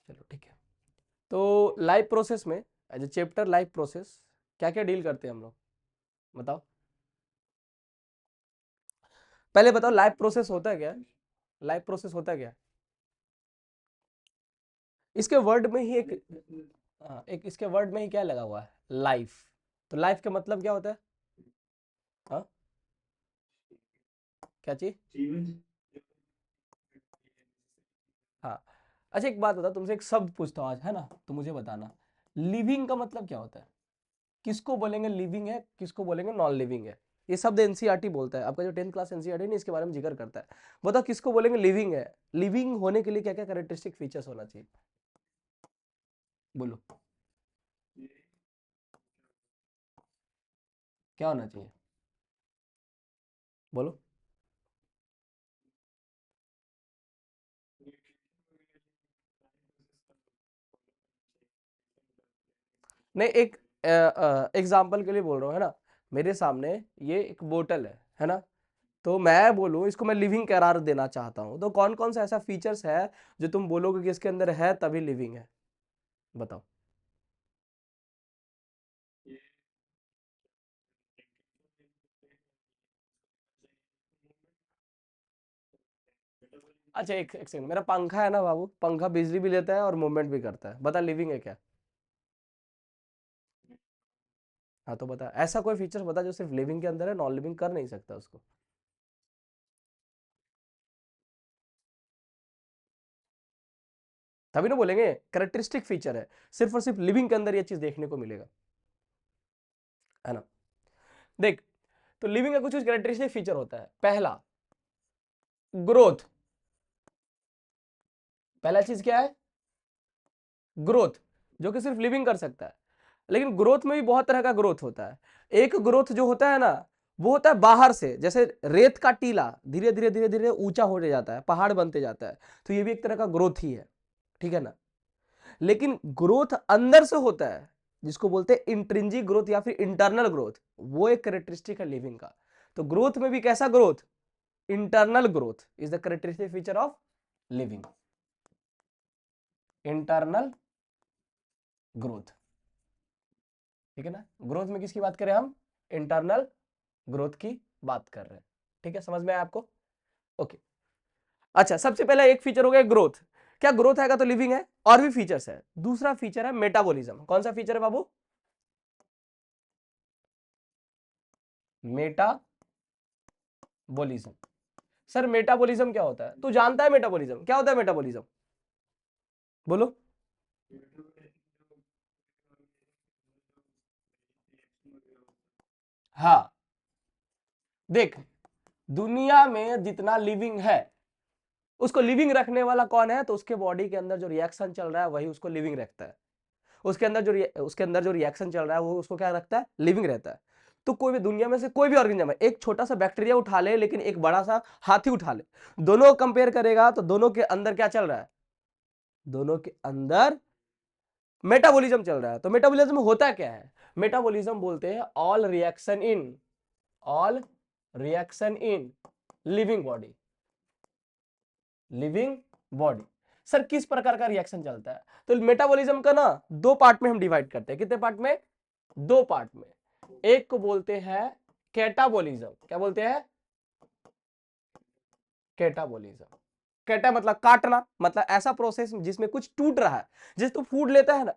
चलो ठीक है। तो लाइफ प्रोसेस में as a chapter life process क्या क्या डील करते हैं हम लोग, बताओ। पहले बताओ लाइफ प्रोसेस होता है क्या? लाइफ प्रोसेस होता है क्या? इसके वर्ड में ही एक, हाँ, एक इसके वर्ड में ही क्या लगा हुआ है, लाइफ। तो लाइफ का मतलब क्या होता है? हाँ, क्या चीज? हाँ। अच्छा एक बात बता, तुमसे एक शब्द पूछता हूँ आज, है ना, तो मुझे बताना, लिविंग का मतलब क्या होता है? किसको बोलेंगे लिविंग है, किसको बोलेंगे नॉन लिविंग है? ये शब्द एनसीईआरटी बोलता है, आपका जो 10th क्लास एनसीईआरटी है ना, इसके बारे में जिक्र करता है। बताओ किसको बोलेंगे लिविंग है? लिविंग होने के लिए क्या क्या कैरेक्टरिस्टिक फीचर्स होना चाहिए, बोलो। क्या होना चाहिए, बोलो। नहीं, एक एग्जाम्पल के लिए बोल रहा हूँ, है ना। मेरे सामने ये एक बोतल है ना। तो मैं बोलूँ इसको मैं लिविंग करार देना चाहता हूँ, तो कौन कौन सा ऐसा फीचर्स है जो तुम बोलोगे कि इसके अंदर है तभी लिविंग है, बताओ। अच्छा एक सेकंड, मेरा पंखा है ना बाबू, पंखा बिजली भी लेता है और मूवमेंट भी करता है, बता लिविंग है क्या? हाँ तो बता, ऐसा कोई फीचर बता जो सिर्फ लिविंग के अंदर है, नॉन लिविंग कर नहीं सकता उसको। तभी ना बोलेंगे कैरेक्टरिस्टिक फीचर है, सिर्फ और सिर्फ लिविंग के अंदर ये चीज देखने को मिलेगा, है ना। देख, तो लिविंग का कुछ कुछ कैरेक्टरिस्टिक फीचर होता है। पहला, ग्रोथ। पहला चीज क्या है? ग्रोथ, जो कि सिर्फ लिविंग कर सकता है। लेकिन ग्रोथ में भी बहुत तरह का ग्रोथ होता है। एक ग्रोथ जो होता है ना, वो होता है बाहर से, जैसे रेत का टीला धीरे धीरे धीरे धीरे ऊंचा होते जाता है, पहाड़ बनते जाता है, तो ये भी एक तरह का ग्रोथ ही है, ठीक है ना। लेकिन ग्रोथ अंदर से होता है, जिसको बोलते हैं इंट्रिंसिक ग्रोथ या फिर इंटरनल ग्रोथ, वो एक कैरेक्टरिस्टिक है लिविंग का। तो ग्रोथ में भी कैसा growth? Internal growth is the characteristic feature of living, internal growth, ठीक है ना। ग्रोथ में किसकी बात करें हम? इंटरनल ग्रोथ की बात कर रहे हैं, ठीक है, समझ में आया आपको? ओके। अच्छा, सबसे पहला एक फीचर हो गया ग्रोथ। क्या ग्रोथ आएगा तो लिविंग है? और भी फीचर्स है। दूसरा फीचर है मेटाबॉलिज्म। कौन सा फीचर है बाबू? मेटाबॉलिज्म। सर मेटाबॉलिज्म क्या होता है, तू जानता है मेटाबॉलिज्म क्या होता है? मेटाबॉलिज्म बोलो। हाँ, देख, दुनिया में जितना लिविंग है, उसको लिविंग रखने वाला कौन है? तो उसके बॉडी के अंदर जो रिएक्शन चल रहा है वही उसको लिविंग रखता है। उसके अंदर जो रिएक्शन चल रहा है वो उसको क्या रखता है? लिविंग रहता है। तो कोई भी दुनिया में से कोई भी ऑर्गेनिज्म है, एक छोटा सा बैक्टीरिया उठा ले, लेकिन एक बड़ा सा हाथी उठा ले, दोनों कंपेयर करेगा तो दोनों के अंदर क्या चल रहा है? दोनों के अंदर मेटाबॉलिज्म चल रहा है। तो मेटाबॉलिज्म होता क्या है? मेटाबॉलिज्म बोलते हैं all reaction in living body, living body. Sir किस प्रकार का रिएक्शन चलता है? तो मेटाबॉलिज्म का ना दो पार्ट में हम डिवाइड करते हैं। कितने पार्ट में? दो पार्ट में। एक को बोलते हैं कैटाबॉलिज्म। क्या बोलते हैं? कैटाबॉलिज्म। कैटा मतलब काटना, मतलब ऐसा प्रोसेस जिसमें कुछ टूट रहा है। जैसे तू फूड लेता है ना,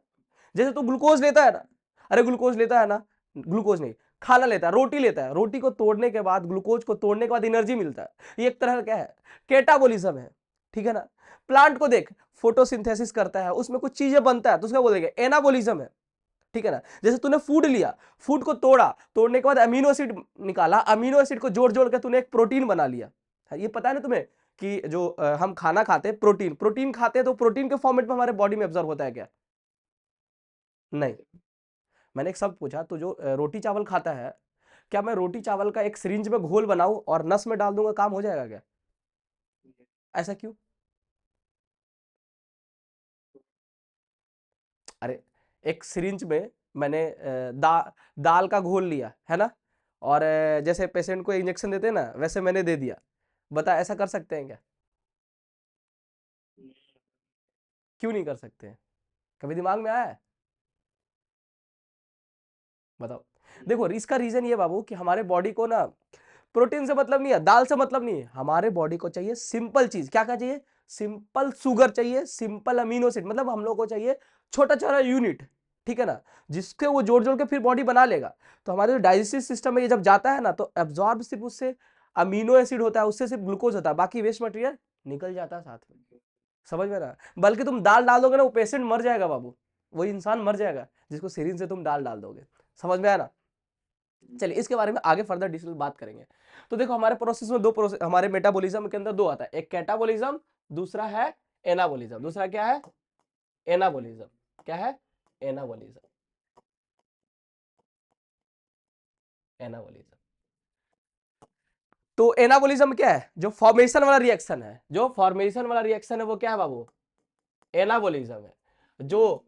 जैसे तू ग्लूकोज लेता है ना, अरे ग्लूकोज लेता है ना, ग्लूकोज नहीं, खाना लेता है, रोटी लेता है, रोटी को तोड़ने के बाद, ग्लूकोज को तोड़ने के बाद एनर्जी मिलता है। ये एक तरह का क्या है? कैटाबॉलिज्म है, ठीक है ना। प्लांट को देख, फोटोसिंथेसिस करता है, उसमें कुछ चीजें बनता है, तो उसका बोलेंगे एनाबॉलिज्म है, ठीक है ना। जैसे तूने फूड लिया, फूड को तोड़ा, तोड़ने के बाद अमीनो एसिड निकाला, अमीनो एसिड को जोड़ जोड़ के तूने एक प्रोटीन बना लिया। ये पता है ना तुम्हें कि जो हम खाना खाते हैं, प्रोटीन प्रोटीन खाते हैं, तो प्रोटीन के फॉर्मेट में हमारे बॉडी में ऑब्जर्व होता है क्या? नहीं। मैंने एक शब्द पूछा, तो जो रोटी चावल खाता है, क्या मैं रोटी चावल का एक सिरिंज में घोल बनाऊं और नस में डाल दूंगा, काम हो जाएगा क्या? ऐसा क्यों? अरे, एक सिरिंज में मैंने दाल का घोल लिया है ना, और जैसे पेशेंट को इंजेक्शन देते हैं ना, वैसे मैंने दे दिया। बता, ऐसा कर सकते हैं क्या? क्यों नहीं कर सकते? कभी दिमाग में आया है? बताओ। देखो इसका रीजन ये बाबू कि हमारे बॉडी को ना प्रोटीन से मतलब नहीं है, दाल से मतलब नहीं है, हमारे बॉडी को चाहिए सिंपल चीज। क्या क्या चाहिए? सिंपल शुगर चाहिए, सिंपल अमीनो एसिड, मतलब हम लोग को चाहिए छोटा छोटा यूनिट, ठीक है ना, जिसके वो जोड़ जोड़ के फिर बॉडी बना लेगा। तो हमारे जो डाइजेस्टिव सिस्टम में ये जब जाता है ना, तो एब्जॉर्ब सिर्फ उससे अमीनो एसिड होता है, उससे सिर्फ ग्लूकोज होता है, बाकी वेस्ट मटेरियल निकल जाता है साथ में। समझ में ना? बल्कि तुम दाल डाल दोगे ना, वो पेशेंट मर जाएगा बाबू, वही इंसान मर जाएगा जिसको सीरीन से तुम दाल डाल दोगे। समझ में आया ना? चलिए इसके बारे में आगे फर्दर डिटेल बात करेंगे। तो देखो हमारे प्रोसेस में दो प्रोसेस, हमारे मेटाबॉलिज्म के अंदर दो आता है, एक कैटाबॉलिज्म, दूसरा है एनाबॉलिज्म। दूसरा क्या है? एनाबॉलिज्म। क्या है? एनाबॉलिज्म। एनाबॉलिज्म। तो एनाबॉलिज्म क्या है? जो फॉर्मेशन वाला रिएक्शन है, जो फॉर्मेशन वाला रिएक्शन है वो क्या है बाबू? एनाबॉलिज्म है। जो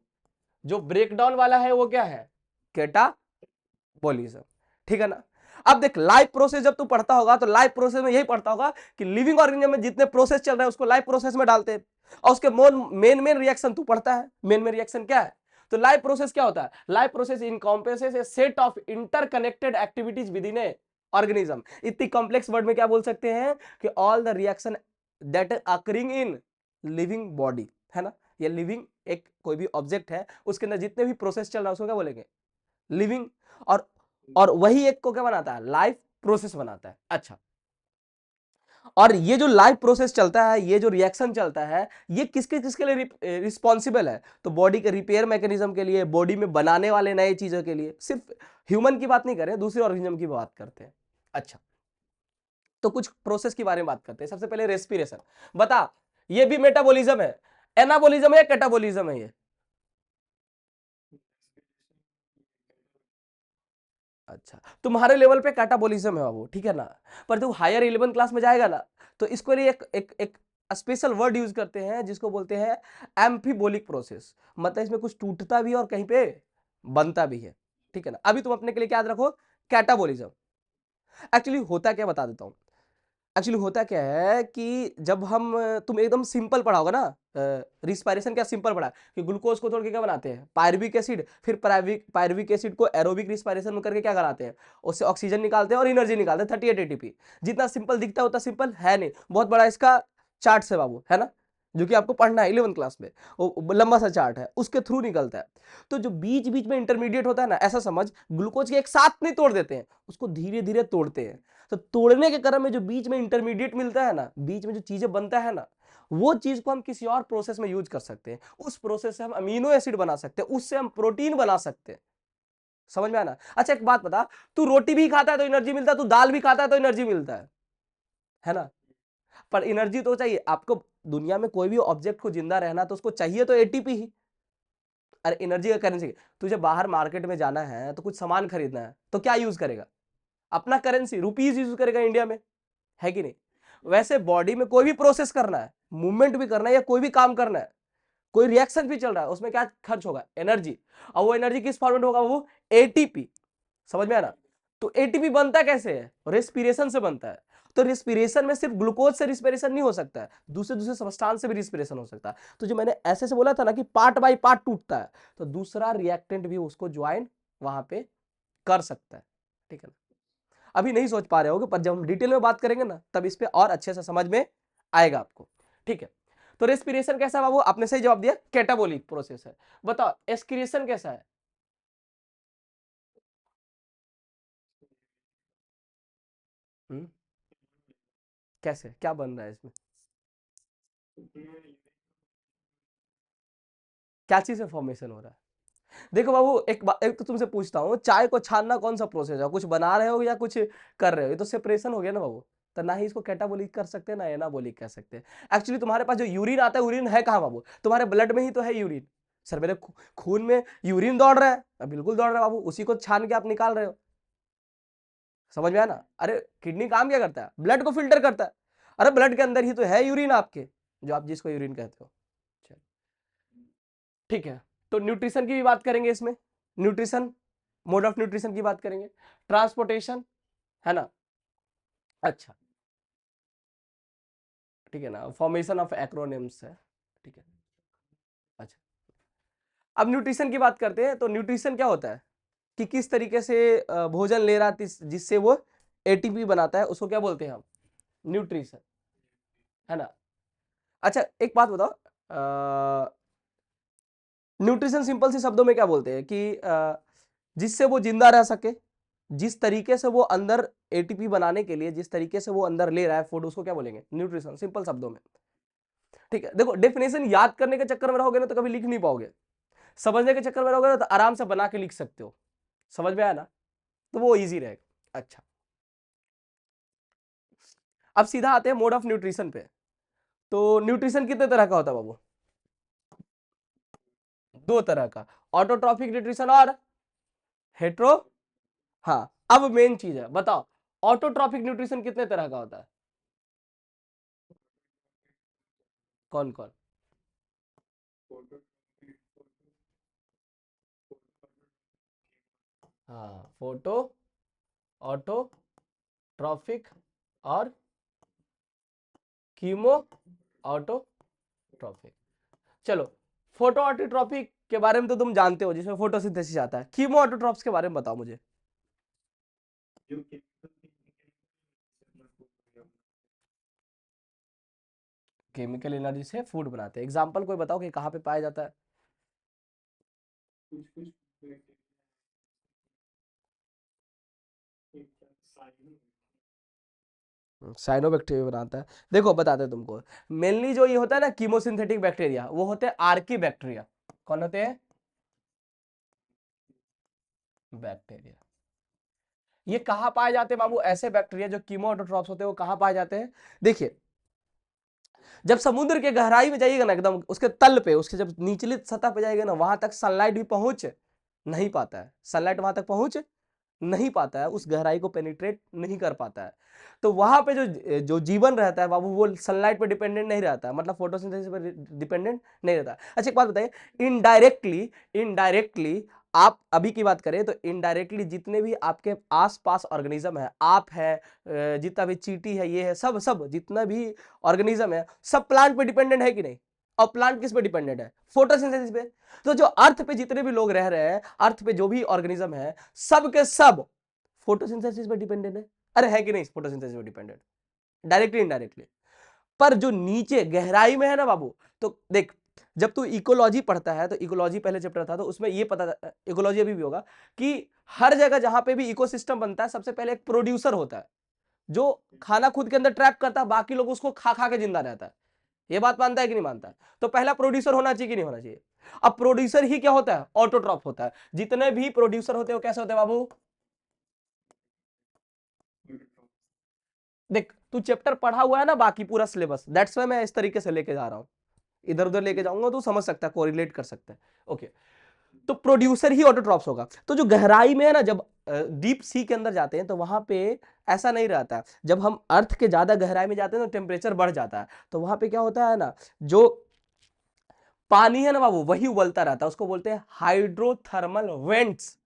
जो ब्रेकडाउन वाला है वो क्या है? कैटाबॉलिज्म। ठीक है ना? अब देख लाइफ प्रोसेस जब तू पढ़ता होगा तो लाइफ प्रोसेस में यही पढ़ता होगा कि लिविंग ऑर्गेनिज्म में जितने प्रोसेस चल रहे हैं उसको लाइफ प्रोसेस में डालते हैं, और उसके मेन मेन रिएक्शन तू पढ़ता है। मेन मेन रिएक्शन क्या है? तो लाइफ प्रोसेस क्या होता है? Life process encompasses a set of interconnected activities within a organism. इतनी कॉम्प्लेक्स वर्ड में क्या बोल सकते हैं कि all the reaction that occurring in living body, है ना? ये लिविंग एक कोई भी ऑब्जेक्ट है, उसके अंदर जितने भी प्रोसेस चल रहा है उसको क्या बोलेंगे? लिविंग। और वही एक को क्या बनाता है? लाइफ प्रोसेस बनाता है। अच्छा, और ये जो लाइफ प्रोसेस चलता है, ये जो रिएक्शन चलता है, ये किसके किसके लिए रिस्पॉन्सिबल है? तो बॉडी के रिपेयर मैकेनिज्म के लिए, बॉडी में बनाने वाले नए चीजों के लिए। सिर्फ ह्यूमन की बात नहीं कर रहे, दूसरे ऑर्गेनिज्म की बात करते हैं। अच्छा, तो कुछ प्रोसेस के बारे में बात करते हैं। सबसे पहले रेस्पिरेशन। बता, ये भी मेटाबॉलिज्म है, एनाबॉलिज्म है या कैटाबॉलिज्म है? ये अच्छा, तुम्हारे लेवल पे कैटाबॉलिज्म है वो, ठीक है ना? पर तू हायर 11 क्लास में जाएगा ना, तो इसको लिए एक स्पेशल वर्ड यूज करते हैं जिसको बोलते हैं एम्फीबोलिक प्रोसेस। मतलब इसमें कुछ टूटता भी है और कहीं पे बनता भी है, ठीक है ना? अभी तुम अपने के लिए क्या याद रखो? कैटाबॉलिज्म। एक्चुअली होता क्या, बता देता हूँ। एक्चुअली होता क्या है कि जब हम तुम एकदम सिंपल पढ़ा होगा ना, रिस्पायरेशन क्या सिंपल पढ़ा कि ग्लूकोज को तोड़ के क्या बनाते हैं? Pyruvic acid. फिर पायरुविक एसिड को एरोबिक रिस्पायरेशन में करके क्या कराते हैं? उससे ऑक्सीजन निकालते हैं और एनर्जी निकालते हैं 38 एटीपी। जितना सिंपल दिखता है उतना सिंपल है नहीं, बहुत बड़ा इसका चार्ट है बाबू, है ना? जो कि आपको पढ़ना है 11 क्लास में, वो लंबा सा चार्ट है, उसके थ्रू निकलता है। तो जो बीच बीच में इंटरमीडिएट होता है ना, ऐसा समझ, ग्लूकोज के एक साथ नहीं तोड़ देते हैं, उसको धीरे धीरे तोड़ते हैं। तो तोड़ने के क्रम में जो बीच में इंटरमीडिएट मिलता है ना, बीच में जो चीजें बनता है ना, वो चीज को हम किसी और प्रोसेस में यूज कर सकते हैं। उस प्रोसेस से हम अमीनो एसिड बना सकते हैं, उससे हम प्रोटीन बना सकते हैं। समझ में आना? अच्छा एक बात बता, तू रोटी भी खाता है तो एनर्जी मिलता है, तू दाल भी खाता है तो एनर्जी मिलता है ना? पर एनर्जी तो चाहिए आपको। दुनिया में कोई भी ऑब्जेक्ट को जिंदा रहना तो उसको चाहिए तो एटीपी ही। अरे एनर्जी का करेंसी, तुझे बाहर मार्केट में जाना है तो कुछ सामान खरीदना है तो क्या यूज करेगा? अपना करेंसी रुपीज यूज करेगा इंडिया में, है कि नहीं? वैसे बॉडी में कोई भी प्रोसेस करना है, मूवमेंट भी करना है या कोई भी काम करना है, कोई रिएक्शन भी चल रहा है, उसमें क्या खर्च होगा? एनर्जी। और वो एनर्जी किस फॉर्म में होगा? वो एटीपी। समझ में आना? तो एटीपी बनता कैसे है? रेस्पिरेशन से बनता है। तो रेस्पिरेशन में सिर्फ ग्लूकोज से रिस्पिरेशन नहीं हो सकता है, दूसरे दूसरे सब्सटेंस से भी रिस्पिरेशन हो सकता है। तो जो मैंने ऐसे से बोला था ना कि पार्ट बाय पार्ट टूटता है, तो दूसरा रिएक्टेंट भी उसको ज्वाइन वहां पे कर सकता है, ठीक है ना? अभी नहीं सोच पा रहे होगे, पर जब हम डिटेल में बात करेंगे ना तब इस पे और अच्छे से समझ में आएगा आपको, ठीक है? तो रेस्पिरेशन कैसा है बाबू? आपने सही जवाब दिया, कैटाबोलिक प्रोसेस है। बताओ एस्पिरेशन कैसा है? हम्म, कैसे, क्या बन रहा है इसमें? क्या चीज से फॉर्मेशन हो रहा है? देखो बाबू, एक तो तुमसे पूछता हूँ, चाय को छानना कौन सा प्रोसेस है? कुछ बना रहे हो या कुछ कर रहे हो? ये तो सेपरेशन हो गया ना बाबू। तो ना ही इसको कैटाबोलिक कर सकते हैं ना एनाबोलिक कह सकते हैं। एक्चुअली तुम्हारे पास जो यूरिन आता है, यूरिन है कहाँ बाबू? तुम्हारे ब्लड में ही तो है यूरिन। सर मेरे खून में यूरिन दौड़ रहा है, बिल्कुल दौड़ रहा है बाबू, उसी को छान के आप निकाल रहे हो। समझ में आया ना? अरे किडनी काम क्या करता है? ब्लड को फिल्टर करता है। अरे ब्लड के अंदर ही तो है यूरिन आपके, जो आप जिसको यूरिन कहते हो। चलो, ठीक है। तो न्यूट्रिशन की भी बात करेंगे इसमें। न्यूट्रिशन, मोड ऑफ न्यूट्रिशन की बात करेंगे। ट्रांसपोर्टेशन, है ना? अच्छा, ठीक है ना? फॉर्मेशन ऑफ एक्रोनिम्स है, ठीक है। अच्छा, अब न्यूट्रिशन की बात करते हैं। तो न्यूट्रिशन क्या होता है कि किस तरीके से भोजन ले रहा है जिससे वो एटीपी बनाता है, उसको क्या बोलते हैं हम? न्यूट्रिशन, है ना। अच्छा एक बात बताओ, न्यूट्रिशन सिंपल सी शब्दों में क्या बोलते हैं कि जिससे वो जिंदा रह सके, जिस तरीके से वो अंदर एटीपी बनाने के लिए जिस तरीके से वो अंदर ले रहा है फूड, उसको क्या बोलेंगे? न्यूट्रिशन, सिंपल शब्दों में। ठीक है, देखो डेफिनेशन याद करने के चक्कर में रहोगे ना तो कभी लिख नहीं पाओगे, समझने के चक्कर में रहोगे ना तो आराम से बना के लिख सकते हो। समझ में आया ना, तो वो इजी रहेगा। अच्छा, अब सीधा आते हैं मोड ऑफ न्यूट्रिशन पे। तो न्यूट्रिशन कितने तरह का होता है बाबू? दो तरह का, ऑटोट्रॉफिक न्यूट्रिशन और हेट्रो। हाँ, अब मेन चीज है, बताओ ऑटोट्रॉफिक न्यूट्रिशन कितने तरह का होता है? कौन कौन? हाँ, फोटो, ऑटोट्रॉफिक और कीमो ऑटोट्रॉफिक। चलो, फोटो ऑटोट्रॉफिक के बारे में तो तुम जानते हो, जिसमें फोटोसिंथेसिस आता है। कीमो ऑटोट्रॉफ्स के बारे में बताओ मुझे। केमिकल एनर्जी से फूड बनाते हैं, एग्जांपल कोई बताओ कि कहाँ पे पाया जाता है? साइनोबैक्टीरिया बनाता है। देखो बताते हैं तुमको, मेनली जो ये होता है ना कीमोसिंथेटिक बैक्टीरिया, वो होते हैं आर्की बैक्टीरिया। कौन होते हैं? बैक्टीरिया। ये कहाँ पाए जाते हैं बाबू? ऐसे बैक्टीरिया जो कीमो ऑटोट्रॉफ्स होते हैं, वो कहाँ पाए जाते हैं? देखिए, जब समुद्र के गहराई में जाइएगा ना, एकदम उसके तल पे, उसके जब निचली सतह पे जाइएगा ना, वहां तक सनलाइट भी पहुंच नहीं पाता है। सनलाइट वहां तक पहुंच नहीं पाता है, उस गहराई को पेनिट्रेट नहीं कर पाता है। तो वहां पे जो जो जीवन रहता है बाबू, वो सनलाइट पे डिपेंडेंट नहीं रहता है, मतलब फोटोसिंथेसिस पे डिपेंडेंट नहीं रहता है। अच्छा एक बात बताइए, इनडायरेक्टली, इनडायरेक्टली आप अभी की बात करें तो इनडायरेक्टली जितने भी आपके आसपास ऑर्गेनिज्म है, आप है, जितना भी चींटी है, ये है, सब सब जितना भी ऑर्गेनिज्म है, सब प्लांट पे डिपेंडेंट है कि नहीं? और प्लांट किस पे डिपेंडेंट है? फोटोसिंथेसिस पे। तो जो अर्थ पे जितने भी लोग रह रहे हैं, अर्थ पे जो भी ऑर्गेनिज्म है, सब के सब फोटोसिंथेसिस पे डिपेंडेंट है। अरे है कि नहीं फोटोसिंथेसिस पे डिपेंडेंट? Directly indirectly. पर जो नीचे गहराई में है ना बाबू, तो देख, जब तू इकोलॉजी पढ़ता है, तो इकोलॉजी पहले चैप्टर था, तो उसमें ये पता, इकोलॉजी अभी भी होगा, कि हर जगह जहां पे भी इकोसिस्टम बनता है, सबसे पहले एक प्रोड्यूसर होता है जो खाना खुद के अंदर ट्रैप करता है, बाकी लोग उसको खा खा के जिंदा रहता है। ये बात मानता है कि नहीं मानता है? तो पहला प्रोड्यूसर होना चाहिए कि नहीं होना चाहिए? अब प्रोड्यूसर ही क्या होता है? ऑटोट्रॉफ होता है। जितने भी प्रोड्यूसर होते हैं वो कैसे होते हैं बाबू? देख, तू चैप्टर पढ़ा हुआ है ना, बाकी पूरा सिलेबस, दैट्स वाई मैं इस तरीके से लेके जा रहा हूं। इधर उधर लेके जाऊंगा तो समझ सकता है, कोरिलेट कर सकता है। ओके, तो प्रोड्यूसर ही ऑटोट्रॉफ्स होगा। तो जो गहराई में है ना, जब डीप सी के अंदर जाते हैं, तो वहां पे ऐसा नहीं रहता। जब हम अर्थ के ज्यादा गहराई में जाते हैं तो टेम्परेचर बढ़ जाता है, तो वहां पे क्या होता है ना, जो पानी है ना बाबू, वही उबलता रहता है, उसको बोलते हैं हाइड्रोथर्मल वेंट्स।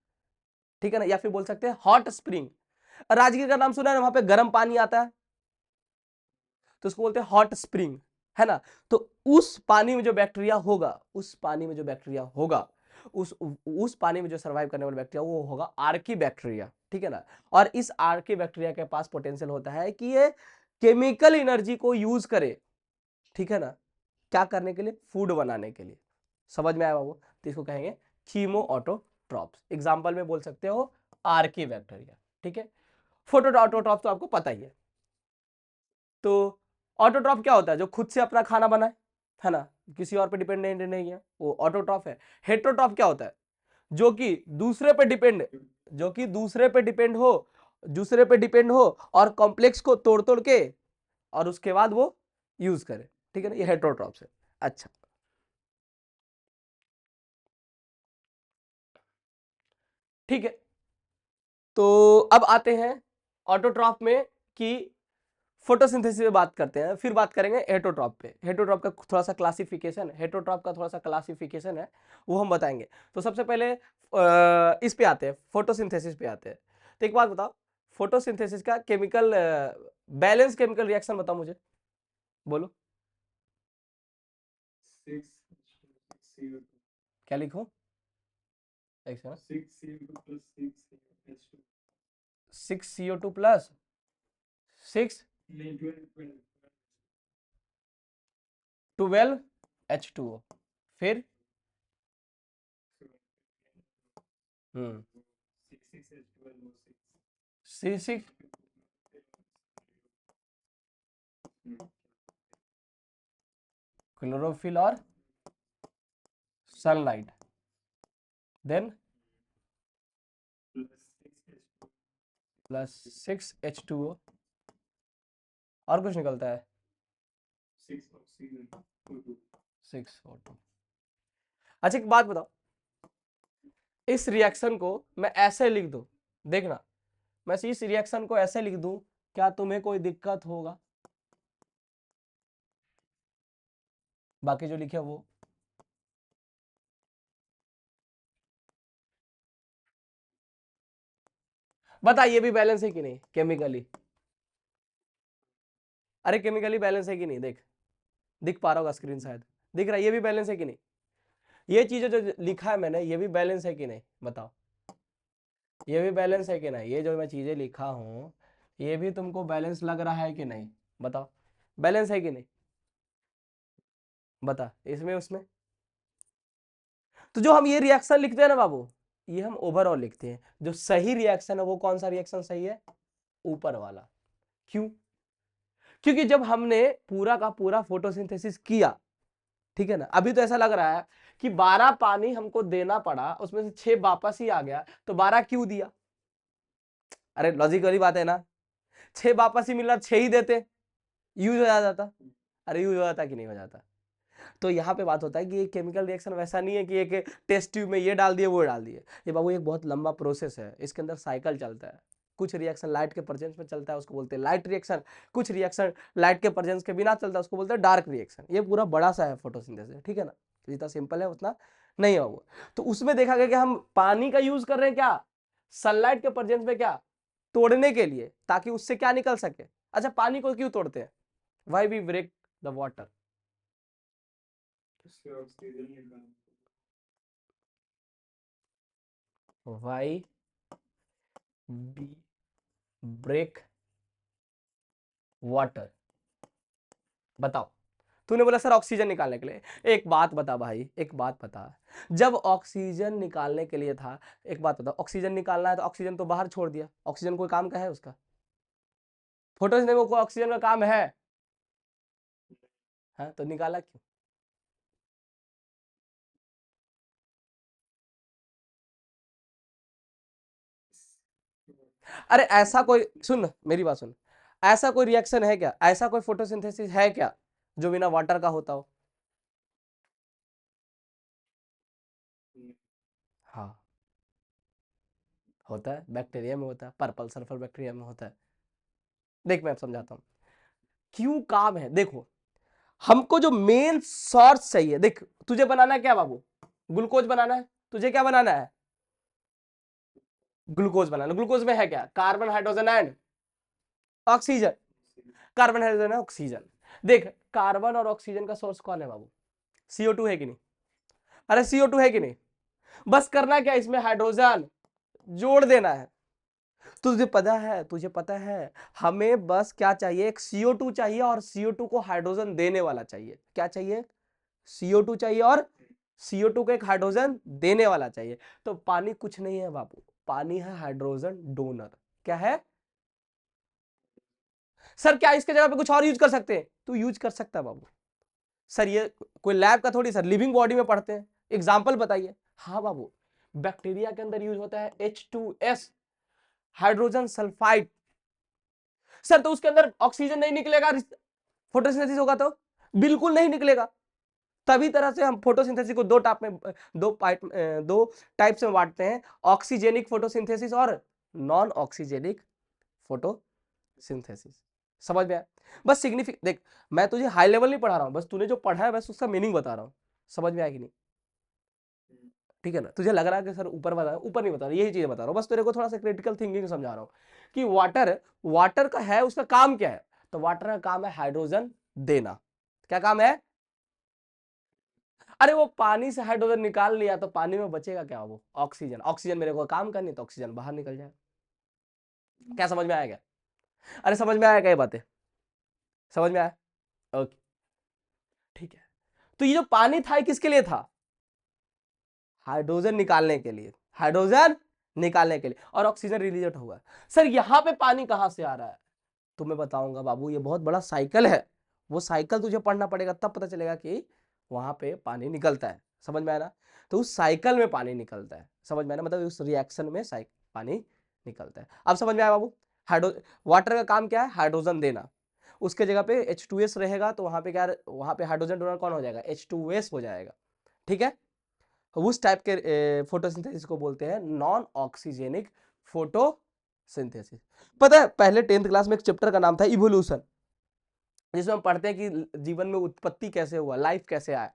ठीक है ना, या फिर बोल सकते हैं हॉट स्प्रिंग। राजगीर का नाम सुना है ना, वहां पे गर्म पानी आता है, तो उसको बोलते हैं हॉट स्प्रिंग, है ना। तो उस पानी में जो बैक्टीरिया होगा, उस पानी में जो बैक्टीरिया होगा, उस पानी में जो सर्वाइव करने वाला बैक्टीरिया, वो होगा आर्की बैक्टीरिया। ठीक है ना। और इस आर्की बैक्टीरिया के पास पोटेंशियल होता है कि ये केमिकल एनर्जी को यूज करे, ठीक है ना, क्या करने के लिए? फूड बनाने के लिए। समझ में आया बाबू? तो इसको कहेंगे कीमो ऑटोट्रॉप्स। एग्जाम्पल में बोल सकते हो आर्की बैक्टीरिया। ठीक है, फोटो ऑटोट्रॉप तो आपको पता ही है। तो ऑटोट्रॉफ क्या होता है? जो खुद से अपना खाना बनाए, है ना, किसी और पे डिपेंडेंट नहीं है, वो ऑटोट्रॉफ है। हेट्रोट्रॉफ क्या होता है? जो कि दूसरे पे डिपेंड, जो कि दूसरे पे डिपेंड हो और कॉम्प्लेक्स को तोड़ तोड़ के और उसके बाद वो यूज करे। ठीक है ना, ये हेट्रोट्रॉफ है। अच्छा, ठीक है, तो अब आते हैं ऑटोट्रॉफ में कि फोटोसिंथेसिस पे बात करते हैं, फिर बात करेंगे हेटरोट्रॉप पे। हेटरोट्रॉप का थोड़ा सा क्लासिफिकेशन, हेटरोट्रॉप का थोड़ा सा क्लासिफिकेशन है, वो हम बताएंगे। तो सबसे पहले इस पे आते हैं, फोटोसिंथेसिस पे आते हैं। तो एक बात बताओ, फोटोसिंथेसिस का केमिकल बैलेंस केमिकल रिएक्शन बताओ मुझे, बोलो। क्या लिखूं? एक सेकंड। 6CO2 प्लस 6 12H2O, फिर C6 क्लोरोफिल और सनलाइट, देन प्लस 6H2O, और कुछ निकलता है 6O2। अच्छा एक बात बताओ, इस रिएक्शन को मैं ऐसे लिख दूं, देखना मैं इस रिएक्शन को ऐसे लिख दूं, क्या तुम्हें कोई दिक्कत होगा? बाकी जो लिखे वो बता, ये भी बैलेंस है कि नहीं केमिकली? अरे केमिकली बैलेंस है कि नहीं? देख, दिख पा रहा होगा स्क्रीन, शायद दिख रहा है, ये भी बैलेंस है कि नहीं? ये चीजें जो लिखा है मैंने, ये भी बैलेंस है कि नहीं बताओ? ये भी बैलेंस है कि नहीं? ये जो मैं चीजें लिखा हूं, ये भी तुमको बैलेंस लग रहा है कि नहीं बताओ? बैलेंस है कि नहीं बता, इसमें उसमें। तो जो हम ये रिएक्शन लिखते हैं ना बाबू, ये हम ओवरऑल लिखते हैं। जो सही रिएक्शन है वो कौन सा रिएक्शन सही है? ऊपर वाला। क्यों? क्योंकि जब हमने पूरा का पूरा फोटोसिंथेसिस किया, ठीक है ना, अभी तो ऐसा लग रहा है कि 12 पानी हमको देना पड़ा, उसमें से 6 वापस ही आ गया, तो 12 क्यों दिया? अरे लॉजिकली बात है ना, 6 वापस ही मिल रहा, 6 ही देते, यूज हो जाता। अरे यूज हो जाता कि नहीं हो जाता? तो यहाँ पे बात होता है कि ये केमिकल रिएक्शन वैसा नहीं है कि एक टेस्ट ट्यूब में ये डाल दिए वो डाल दिए। ये बाबू एक बहुत लंबा प्रोसेस है, इसके अंदर साइकिल चलता है। कुछ रिएक्शन लाइट के प्रेजेंस में चलता है, उसको बोलते हैं लाइट रिएक्शन। कुछ रिएक्शन लाइट के प्रेजेंस के बिना चलता है, उसको बोलते हैं डार्क रिएक्शन। ये पूरा बड़ा सा है फोटोसिंथेसिस, ठीक है ना? जितना सिंपल है उतना नहीं है वो। तो उसमें देखा गया कि हम पानी का यूज कर रहे हैं क्या, सनलाइट के प्रेजेंस में, क्या तोड़ने के लिए, ताकि उससे क्या निकल सके। अच्छा पानी को क्यों तोड़ते हैं? Why we break the water? Why we break water? बताओ। तूने बोला सर ऑक्सीजन निकालने के लिए। एक बात बता भाई, एक बात बता, जब ऑक्सीजन निकालने के लिए था, एक बात बता, ऑक्सीजन निकालना है तो ऑक्सीजन तो बाहर छोड़ दिया, ऑक्सीजन कोई काम का है उसका? फोटोसिंथेसिस में कोई ऑक्सीजन का काम है? हाँ, तो निकाला क्यों? अरे ऐसा कोई, सुन मेरी बात सुन, ऐसा कोई रिएक्शन है क्या, ऐसा कोई फोटोसिंथेसिस है क्या जो बिना वाटर का होता हो? हाँ होता है, बैक्टीरिया में होता है, पर्पल सल्फर बैक्टीरिया में होता है। देख मैं समझाता हूँ क्यों काम है। देखो हमको जो मेन सोर्स चाहिए, देख तुझे बनाना है क्या बाबू, ग्लूकोज बनाना है। तुझे क्या बनाना है? ग्लूकोज बनाना। ग्लूकोज में है क्या? Carbon hydrogen and oxygen. Carbon hydrogen है ऑक्सीजन। देख कार्बन और ऑक्सीजन का सोर्स कौन है बाबू? CO2 है कि नहीं? अरे CO2 है कि नहीं? बस करना क्या, इसमें हाइड्रोजन जोड़ देना है। तुझे पता है हमें बस क्या चाहिए, एक CO2 चाहिए, और CO2 को हाइड्रोजन देने वाला चाहिए। क्या चाहिए? CO2 चाहिए, और CO2 को एक हाइड्रोजन देने वाला चाहिए। तो पानी कुछ नहीं है बाबू, पानी है हाइड्रोजन डोनर। क्या है? सर क्या इसके जगह पे कुछ और यूज कर सकते हैं? तू यूज कर सकता है बाबू। सर ये कोई लैब का थोड़ी, सर लिविंग बॉडी में पढ़ते हैं, एग्जाम्पल बताइए। हाँ बाबू, बैक्टीरिया के अंदर यूज होता है H2S, हाइड्रोजन सल्फाइड। सर तो उसके अंदर ऑक्सीजन नहीं निकलेगा, फोटोसिंथेसिस होगा तो? बिल्कुल नहीं निकलेगा। तभी तरह से हम फोटोसिंथेसिस को दो टाइप्स में बांटते हैं, ऑक्सीजेनिक फोटोसिंथेसिस और नॉन ऑक्सीजेनिक फोटोसिंथेसिस। समझ में आया? बस सिग्निफिक देख, मैं तुझे हाई लेवल नहीं पढ़ा रहा हूं, बस तूने जो पढ़ा है बस उसका मीनिंग बता रहा हूं। समझ में आया कि नहीं? ठीक है ना? तुझे लग रहा है कि सर ऊपर बता, ऊपर नहीं बता रहा, यही चीजें बता रहा हूं, बस तेरे को थोड़ा सा क्रिटिकल थिंकिंग समझा रहा हूं कि वाटर, वाटर का है, उसका काम क्या है? तो वाटर का काम है हाइड्रोजन देना। क्या काम है? अरे वो पानी से हाइड्रोजन निकाल लिया तो पानी में बचेगा क्या? वो ऑक्सीजन, ऑक्सीजन मेरे को काम करनी तो ऑक्सीजन बाहर निकल जाए। क्या समझ में आया क्या? अरे समझ में आया क्या ये बातें? समझ में आया? ओके, ठीक है। तो ये जो पानी था किसके लिए था? हाइड्रोजन निकालने के लिए, हाइड्रोजन निकालने के लिए, और ऑक्सीजन रिलीज हुआ। सर यहाँ पे पानी कहां से आ रहा है? तो मैं बताऊंगा बाबू, ये बहुत बड़ा साइकिल है। वो साइकिल तुझे पढ़ना पड़ेगा, तब पता चलेगा कि वहां पे पानी निकलता है। समझ में आया ना? तो उस साइकिल में पानी निकलता है। समझ में आया ना? मतलब उस रिएक्शन में पानी निकलता है। अब समझ में आया बाबू? हाइड्रो वाटर का काम क्या है? हाइड्रोजन देना। उसके जगह पे H2S रहेगा, तो वहां पे क्या, वहां पे हाइड्रोजन डोनर कौन हो जाएगा? H2S हो जाएगा। ठीक है। उस टाइप के फोटोसिंथेसिस को बोलते हैं नॉन ऑक्सीजेनिक फोटोसिंथेसिस। पता है पहले 10th क्लास में एक चैप्टर का नाम था इवोल्यूशन, जिसमें हम पढ़ते हैं कि जीवन में उत्पत्ति कैसे हुआ, लाइफ कैसे आया।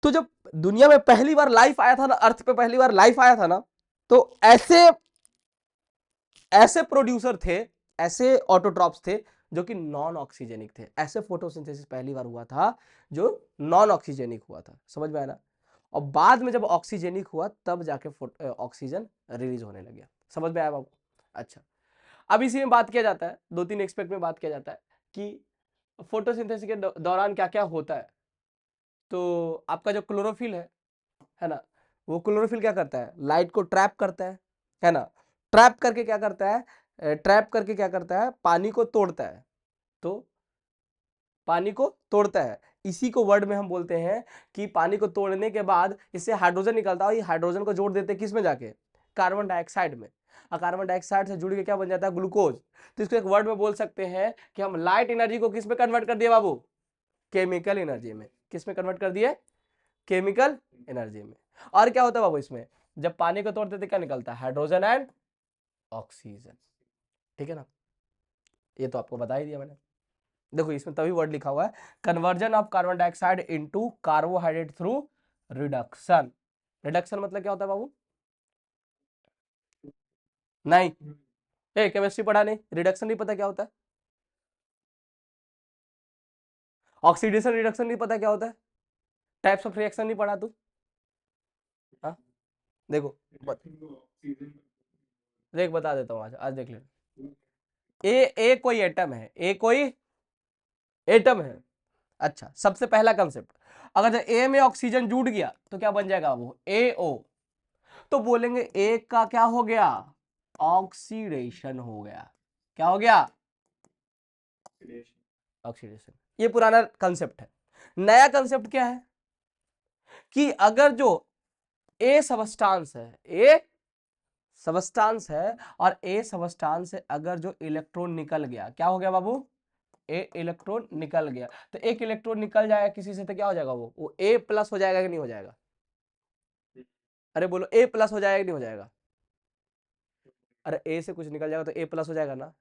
तो जब दुनिया में पहली बार लाइफ आया था ना, अर्थ पे पहली बार लाइफ आया था ना, तो ऐसे ऐसे प्रोड्यूसर थे, ऐसे ऑटोट्रॉप्स थे जो कि नॉन ऑक्सीजेनिक थे। ऐसे फोटोसिंथेसिस पहली बार हुआ था जो नॉन ऑक्सीजेनिक हुआ था। समझ में आया ना? और बाद में जब ऑक्सीजेनिक हुआ तब जाके ऑक्सीजन रिलीज होने लग गया। समझ में आया बाबू? अच्छा, अब इसी में बात किया जाता है, 2-3 एक्सपेक्ट में बात किया जाता है कि फोटोसिंथेसिस के दौरान क्या क्या होता है। तो आपका जो क्लोरोफिल है ना, वो क्लोरोफिल क्या करता है? लाइट को ट्रैप करता है ना। ट्रैप करके क्या करता है? ट्रैप करके क्या करता है? पानी को तोड़ता है। तो पानी को तोड़ता है, इसी को वर्ड में हम बोलते हैं कि पानी को तोड़ने के बाद इससे हाइड्रोजन निकलता है। ये हाइड्रोजन को जोड़ देते हैं किस में जाके? कार्बन डाइऑक्साइड में। और कार्बन डाइऑक्साइड से जुड़ के क्या बन जाता है? ग्लूकोज। तो इसको एक वर्ड में बोल सकते हैं कि हम लाइट एनर्जी को किस में कन्वर्ट कर दिए बाबू? केमिकल एनर्जी में। किस में कन्वर्ट कर दिए? केमिकल एनर्जी में। और क्या होता है बाबू इसमें? जब पानी को तोड़ते थे क्या निकलता है? Hydrogen and oxygen. ठीक है ना? ये तो आपको बता ही दिया मैंने। देखो इसमें तभी वर्ड लिखा हुआ है conversion of carbon dioxide into carbohydrate through reduction. Reduction मतलब क्या होता है बाबू? नहीं, ए केमिस्ट्री पढ़ा नहीं, रिडक्शन नहीं पता क्या होता है? ऑक्सीडेशन रिडक्शन नहीं पता क्या होता है? टाइप्स ऑफ रिएक्शन नहीं पढ़ा तू? हाँ, देखो देख बता देता हूँ, आज आज देख ले। ए कोई एटम है, ए कोई एटम है। अच्छा, सबसे पहला कंसेप्ट, अगर ए में ऑक्सीजन जुड़ गया तो क्या बन जाएगा वो? AO। तो बोलेंगे ए का क्या हो गया? ऑक्सीडेशन हो गया। क्या हो गया? ऑक्सीडेशन। ये पुराना कंसेप्ट है। नया कंसेप्ट क्या है कि अगर जो ए सबस्टांस है, ए सबस्टांस है, और ए सबस्टांस से अगर जो इलेक्ट्रॉन निकल गया, क्या हो गया बाबू? ए इलेक्ट्रॉन निकल गया। तो एक इलेक्ट्रॉन निकल जाएगा किसी से तो क्या हो जाएगा? वो ए प्लस हो जाएगा कि नहीं हो जाएगा? अरे बोलो, ए प्लस हो जाएगा कि नहीं हो जाएगा? अरे ए से कुछ निकल जाएगा तो ए प्लस हो जाएगा ना।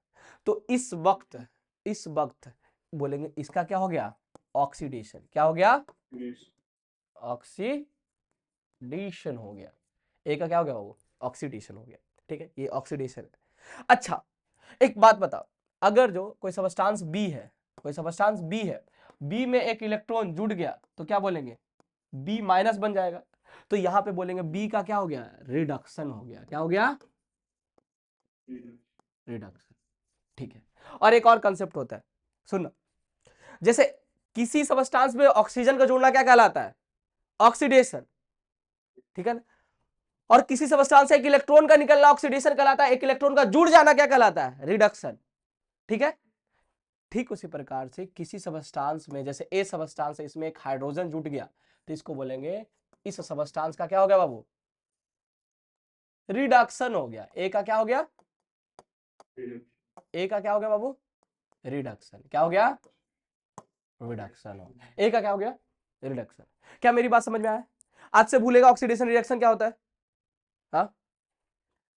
तो इस वक्त बोलेंगे इसका क्या हो गया? ऑक्सीडेशन। क्या हो गया? ऑक्सीडेशन हो गया। ए का क्या हो गया? वो ऑक्सीडेशन हो गया। ठीक है, ये ऑक्सीडेशन है। अच्छा, एक बात बताओ, अगर जो कोई सबस्टांस बी है, कोई सबस्टांस बी है, बी में एक इलेक्ट्रॉन जुड़ गया तो क्या बोलेंगे? बी माइनस बन जाएगा। तो यहां पे बोलेंगे बी का क्या हो गया? रिडक्शन हो गया। क्या हो गया? रिडक्शन। ठीक है। और एक और कंसेप्ट होता है, सुनना। जैसे किसी सबस्टांस में ऑक्सीजन का जुड़ना क्या कहलाता है? ऑक्सीडेशन। ठीक है ना? और किसी सबस्टांस से एक इलेक्ट्रॉन का निकलना ऑक्सीडेशन कहलाता है, एक इलेक्ट्रॉन का जुड़ जाना क्या कहलाता है? रिडक्शन। ठीक है। ठीक उसी प्रकार से किसी सबस्टांस में, जैसे ए सबस्टांस है, इसमें एक हाइड्रोजन जुट गया तो इसको बोलेंगे इस सबस्टांस का क्या हो गया बाबू? रिडक्शन हो गया। ए का क्या हो गया? ए का क्या हो गया बाबू? रिडक्शन। क्या हो गया? रिडक्शन हो गया। ए का क्या हो गया? रिडक्शन। क्या मेरी बात समझ में आया? आज से भूलेगा ऑक्सीडेशन रिएक्शन क्या होता है? हाँ,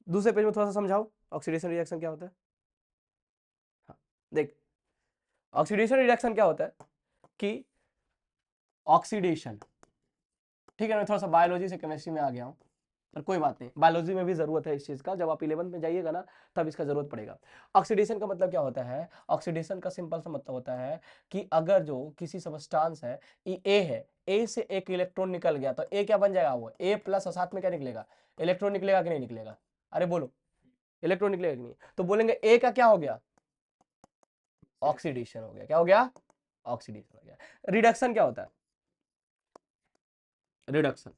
दूसरे पेज में थोड़ा सा समझाओ ऑक्सीडेशन रिएक्शन क्या होता है। हाँ, देख, ऑक्सीडेशन रिएक्शन क्या होता है कि ऑक्सीडेशन, ठीक है, मैं थोड़ा सा बायोलॉजी से केमिस्ट्री में आ गया हूं। पर कोई बात नहीं, बायोलॉजी में भी जरूरत है इस चीज का, जब आप 11th में जाइएगा ना तब इसका जरूरत पड़ेगा। ऑक्सीडेशन का मतलब क्या होता है? ऑक्सीडेशन का सिंपल सा मतलब होता है कि अगर जो किसी सब्सटेंस है, ए है, ए से एक इलेक्ट्रॉन निकल गया तो ए क्या बन जाएगा? वो ए प्लस और साथ में क्या निकलेगा? इलेक्ट्रॉन निकलेगा कि नहीं निकलेगा? अरे बोलो, इलेक्ट्रॉन निकलेगा कि नहीं? तो बोलेंगे ए का क्या हो गया? ऑक्सीडेशन हो गया। क्या हो गया? ऑक्सीडेशन हो गया। रिडक्शन क्या होता है? रिडक्शन,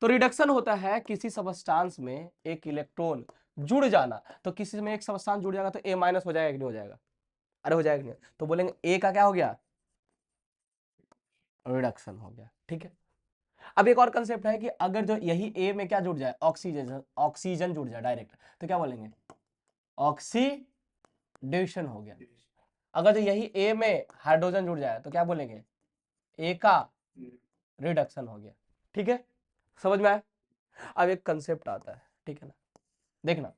तो रिडक्शन होता है किसी सबस्टांस में एक इलेक्ट्रॉन जुड़ जाना। तो किसी में एक सबस्टांस जुड़ जाएगा तो ए माइनस हो जाएगा कि नहीं हो जाएगा? अरे हो जाएगा कि नहीं? तो बोलेंगे ए का क्या हो गया? रिडक्शन हो गया। ठीक है। अब एक और कंसेप्ट है कि अगर जो यही ए में क्या जुड़ जाए? ऑक्सीजन, ऑक्सीजन जुड़ जाए डायरेक्ट, तो क्या बोलेंगे? ऑक्सीडेशन हो गया। अगर जो यही ए में हाइड्रोजन जुड़ जाए तो क्या बोलेंगे? ए का रिडक्शन हो गया। ठीक है, समझ में आया? अब एक कंसेप्ट आता है, ठीक है ना, देखना,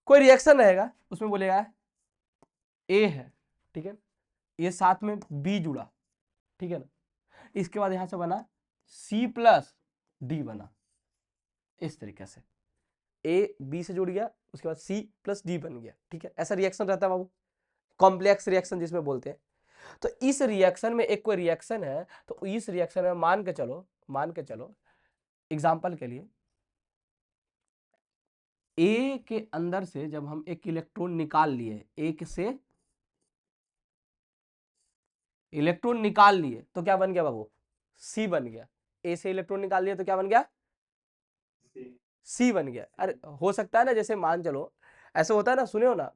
कोई रिएक्शन रहेगा उसमें बोलेगा ए है, ठीक है, ये साथ में बी जुड़ा, ठीक है ना, इसके बाद यहां से बना सी प्लस डी बना, इस तरीके से ए बी से जुड़ गया, उसके बाद सी प्लस डी बन गया। ठीक है, ऐसा रिएक्शन रहता है बाबू, कॉम्प्लेक्स रिएक्शन जिसमें बोलते हैं। तो इस रिएक्शन में एक कोई रिएक्शन है, तो इस रिएक्शन में मान के चलो एग्जाम्पल के लिए ए के अंदर से जब हम एक इलेक्ट्रॉन निकाल लिए, एक से इलेक्ट्रॉन निकाल लिए तो क्या बन गया बाबू? सी बन गया। ए से इलेक्ट्रॉन निकाल लिए तो क्या बन गया? सी बन गया। अरे हो सकता है ना, जैसे मान चलो ऐसे होता है ना, सुने हो ना,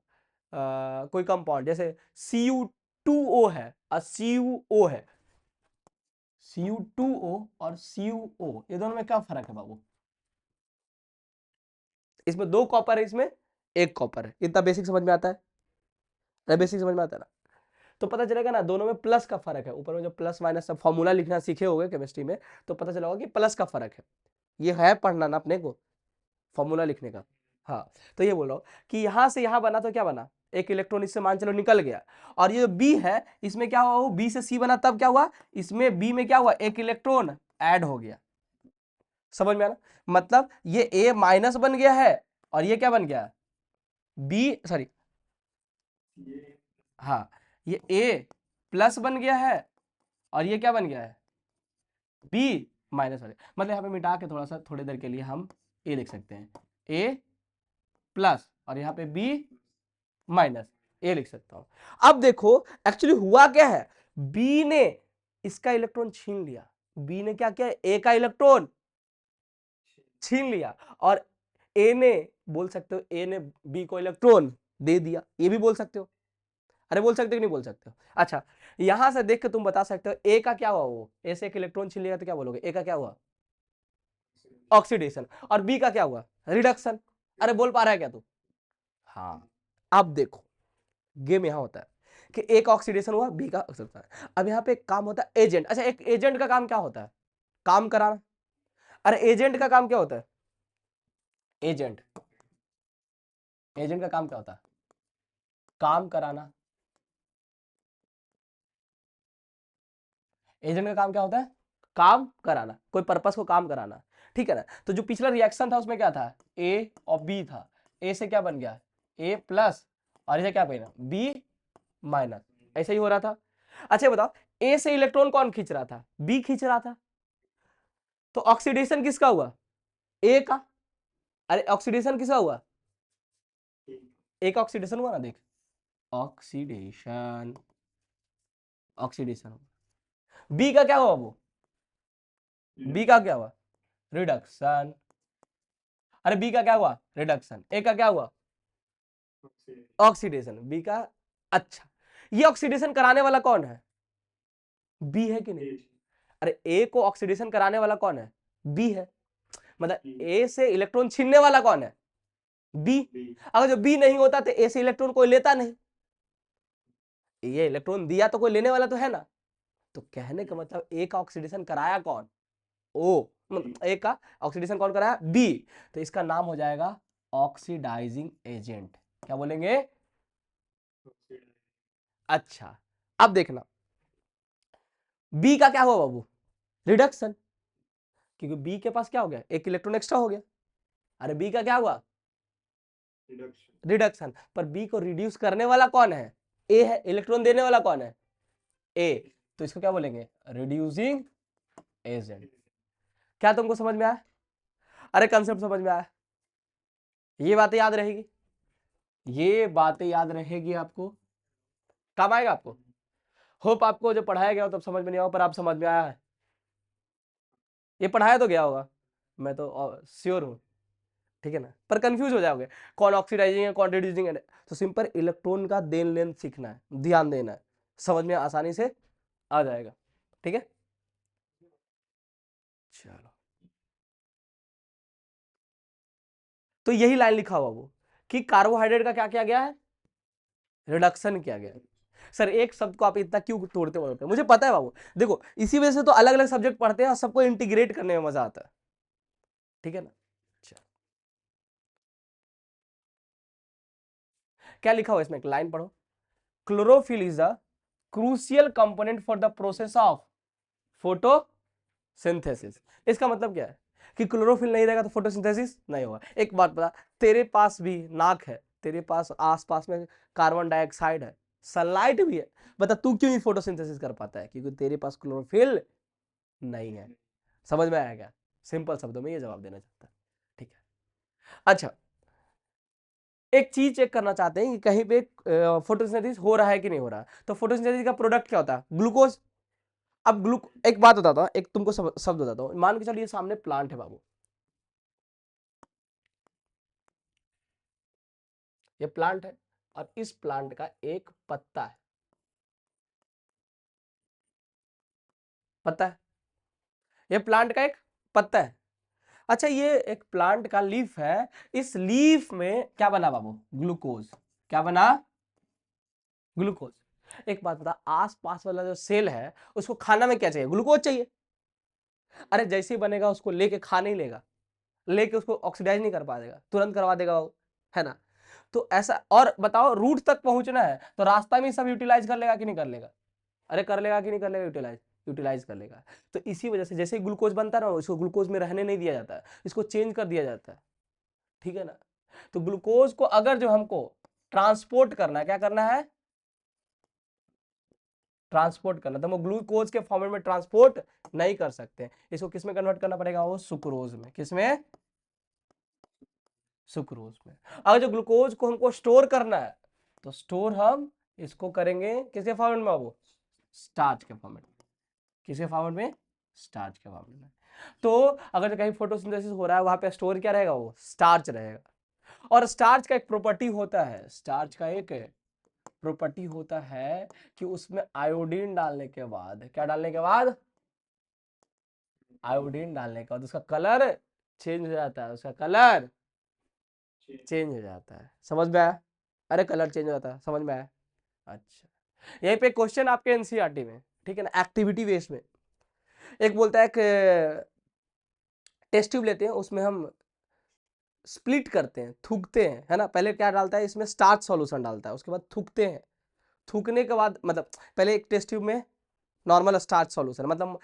कोई कंपाउंड जैसे Cu2O है और CuO है, Cu2O और CuO, ये दोनों में क्या फर्क है बाबू? इसमें 2 कॉपर है, इसमें 1 कॉपर है। इतना बेसिक समझ में आता है? बेसिक समझ में आता है ना? तो पता चलेगा ना दोनों में प्लस का फर्क है। ऊपर में जो प्लस माइनस सब फॉर्मूला लिखना सीखे होगे केमिस्ट्री में, तो पता चला होगा कि प्लस का फर्क है। ये है पढ़ना ना अपने को, फॉर्मूला लिखने का। हाँ, तो ये बोल रहा हूं कि यहां से यहां बना तो क्या बना? एक इलेक्ट्रॉन इससे मान चलो निकल गया, और ये जो बी है इसमें क्या हुआ? बी से सी बना, तब क्या हुआ? इसमें बी में क्या हुआ? एक इलेक्ट्रॉन ऐड हो गया। समझ में आना? मतलब ये ए माइनस बन गया है और ये क्या बन गया? बी, सॉरी, हाँ, ये ए प्लस बन गया है और ये क्या बन गया है? बी माइनस वाले। मतलब यहाँ पे मिटा के थोड़ा सा थोड़ी देर के लिए हम ए लिख सकते हैं, ए प्लस, और यहाँ पे बी माइनस, ए लिख सकता हूं। अब देखो एक्चुअली हुआ क्या है, बी ने इसका इलेक्ट्रॉन छीन लिया। बी ने क्या किया? ए का इलेक्ट्रॉन छीन लिया, और ए ने, बोल सकते हो ए ने बी को इलेक्ट्रॉन दे दिया, ये भी बोल सकते हो। अरे बोल सकते हो कि नहीं बोल सकते हो? अच्छा, यहां से देख के तुम बता सकते हो ए का क्या हुआ? वो ए से एक इलेक्ट्रॉन छीन लिया तो क्या बोलोगे? ए का क्या हुआ? ऑक्सीडेशन। और बी का क्या हुआ? रिडक्शन। अरे बोल पा रहा है क्या तू? हाँ, अब देखो गेम यहां होता है कि ए का ऑक्सीडेशन हुआ, बी का ऑक्सीडेशन। अब यहाँ पे एक काम होता है एजेंट। अच्छा, एक एजेंट का काम क्या होता है? काम कराना। अरे एजेंट का काम क्या होता है? एजेंट, एजेंट का काम क्या होता है? काम कराना। एजेंट का काम क्या होता है? काम कराना, कोई पर्पस को काम कराना। ठीक है ना? तो जो पिछला रिएक्शन था उसमें क्या था? ए और बी था। ए से क्या बन गया? ए प्लस, और इसे क्या बना? B minus. ऐसे ही हो रहा था। अच्छा बताओ, ए से इलेक्ट्रॉन कौन खींच रहा था? बी खींच रहा था। तो ऑक्सीडेशन किसका हुआ? ए का। अरे ऑक्सीडेशन किसका हुआ? ए का ऑक्सीडेशन हुआ ना, देख, ऑक्सीडेशन, ऑक्सीडेशन। बी का क्या हुआ? वो बी का क्या हुआ? रिडक्शन। अरे बी का क्या हुआ? रिडक्शन। ए का क्या हुआ? ऑक्सीडेशन। बी का। अच्छा, ये ऑक्सीडेशन कराने वाला कौन है? बी है कि नहीं? अरे ए को ऑक्सीडेशन कराने वाला कौन है? बी है। मतलब ए से इलेक्ट्रॉन छीनने वाला कौन है? बी। अगर जो बी नहीं होता तो ए से इलेक्ट्रॉन कोई लेता नहीं, ये इलेक्ट्रॉन दिया तो कोई लेने वाला तो है ना। तो कहने का मतलब ए का ऑक्सीडेशन कराया कौन? ओ, मतलब ए का ऑक्सीडेशन कौन कराया? बी। तो इसका नाम हो जाएगा ऑक्सीडाइजिंग एजेंट। क्या बोलेंगे? अच्छा, अब देखना बी का क्या हुआ बाबू? रिडक्शन। क्योंकि बी के पास क्या हो गया, एक इलेक्ट्रॉन एक्स्ट्रा हो गया। अरे बी का क्या हुआ, रिडक्शन। पर बी को रिड्यूस करने वाला कौन है, ए है। इलेक्ट्रॉन देने वाला कौन है, ए। तो इसको क्या बोलेंगे, रिड्यूसिंग एजेंट। क्या तुमको समझ में आया, अरे कंसेप्ट समझ में आया, ये बातें याद रहेगी, ये बातें याद रहेगी आपको, काम आएगा आपको। होप आपको जब पढ़ाया गया हो तब समझ में नहीं आया, पर आप समझ में आया है, ये पढ़ाया तो गया होगा, मैं तो श्योर हूं, ठीक है ना। पर कंफ्यूज हो जाओगे, कौन ऑक्सीडाइजिंग है कौन रिड्यूसिंग है। तो सिंपल इलेक्ट्रॉन का देन लेन सीखना है, ध्यान देना है, समझ में आसानी से आ जाएगा, ठीक है। चलो, तो यही लाइन लिखा हुआ वो कि कार्बोहाइड्रेट का क्या किया गया है, रिडक्शन किया गया है। सर एक शब्द को आप इतना क्यों तोड़ते बोलते हैं, मुझे पता है बाबू, देखो इसी वजह से तो अलग अलग सब्जेक्ट पढ़ते हैं और सबको इंटीग्रेट करने में मजा आता है, ठीक है ना। चलो, क्या लिखा हुआ इसमें, एक लाइन पढ़ो, chlorophyll is the crucial component for the process of photosynthesis. इसका मतलब क्या है कि क्लोरोफिल नहीं रहेगा तो फोटोसिंथेसिस नहीं होगा। एक बात बता, तेरे पास भी नाक है, तेरे पास आसपास में कार्बन डाइऑक्साइड है, सनलाइट भी है, बता तू क्यों नहीं फोटोसिंथेसिस कर पाता है, क्योंकि तेरे पास क्लोरोफिल नहीं है। समझ में आया क्या, सिंपल शब्दों में ये जवाब देना चाहता है, ठीक है। अच्छा, एक चीज चेक करना चाहते हैं कि कहीं पे फोटोसिंथेसिस हो रहा है कि नहीं हो रहा है। तो फोटोसिंथेसिस का प्रोडक्ट क्या होता है, ग्लूकोज। अब एक बात बताता हूं, एक तुमको शब्द बताता हूं, मान के चलिए सामने प्लांट है बाबू, ये प्लांट है और इस प्लांट का एक पत्ता है, पत्ता है, ये प्लांट का एक पत्ता है। अच्छा, ये एक प्लांट का लीफ है, इस लीफ में क्या बना बाबू, ग्लूकोज। क्या बना, ग्लूकोज। एक बात बता, आसपास वाला जो सेल है उसको खाना में क्या चाहिए, ग्लूकोज चाहिए। अरे जैसे ही बनेगा उसको लेके खा नहीं लेगा, लेके उसको ऑक्सीडाइज नहीं कर पाएगा, तुरंत करवा देगा वो, है ना। तो ऐसा, और बताओ रूट तक पहुंचना है तो रास्ता में सब यूटिलाइज कर लेगा कि नहीं कर लेगा, अरे कर लेगा कि नहीं कर लेगा, यूटिलाइज, यूटिलाइज कर लेगा। तो इसी वजह से जैसे ग्लूकोज बनता है ना, इसको ग्लूकोज में रहने नहीं दिया जाता है, इसको चेंज कर दिया जाता है, ठीक है ना। तो ग्लूकोज को अगर जो हमको ट्रांसपोर्ट करना है, क्या करना है, ट्रांसपोर्ट करना, तो हम ग्लूकोज के फॉर्मेट में ट्रांसपोर्ट नहीं कर सकते, इसको किस में कन्वर्ट करना पड़ेगा, वो सुक्रोज में। किसमें, सुक्रोज में। अगर जो ग्लूकोज को हमको स्टोर करना है तो स्टोर हम इसको करेंगे किसके फॉर्मेट में, वो स्टार्च के फॉर्मेट में। किसके फॉर्मेट में, स्टार्च के फॉर्मेट में। तो अगर कहीं फोटोसिंथेसिस हो रहा है वहां पे स्टोर क्या रहेगा, वो स्टार्च रहेगा। और स्टार्च का एक प्रॉपर्टी होता है, स्टार्च का एक प्रॉपर्टी होता है कि उसमें आयोडीन डालने के बाद, क्या डालने के बाद, आयोडीन डालने के बाद उसका कलर चेंज हो जाता है, उसका कलर चेंज हो जाता है। समझ में आया, अरे कलर चेंज हो जाता है, समझ में आया। अच्छा, यहीं पे क्वेश्चन आपके एनसीईआरटी में, ठीक है ना, एक्टिविटी बेस में। एक बोलता है कि टेस्ट ट्यूब लेते हैं, उसमें हम स्प्लिट करते हैं, थूकते हैं, है ना। पहले क्या डालता है इसमें, स्टार्च सॉल्यूशन डालता है, उसके बाद थूकते हैं, थूकने के बाद मतलब पहले एक टेस्ट ट्यूब में नॉर्मल स्टार्च सॉल्यूशन, मतलब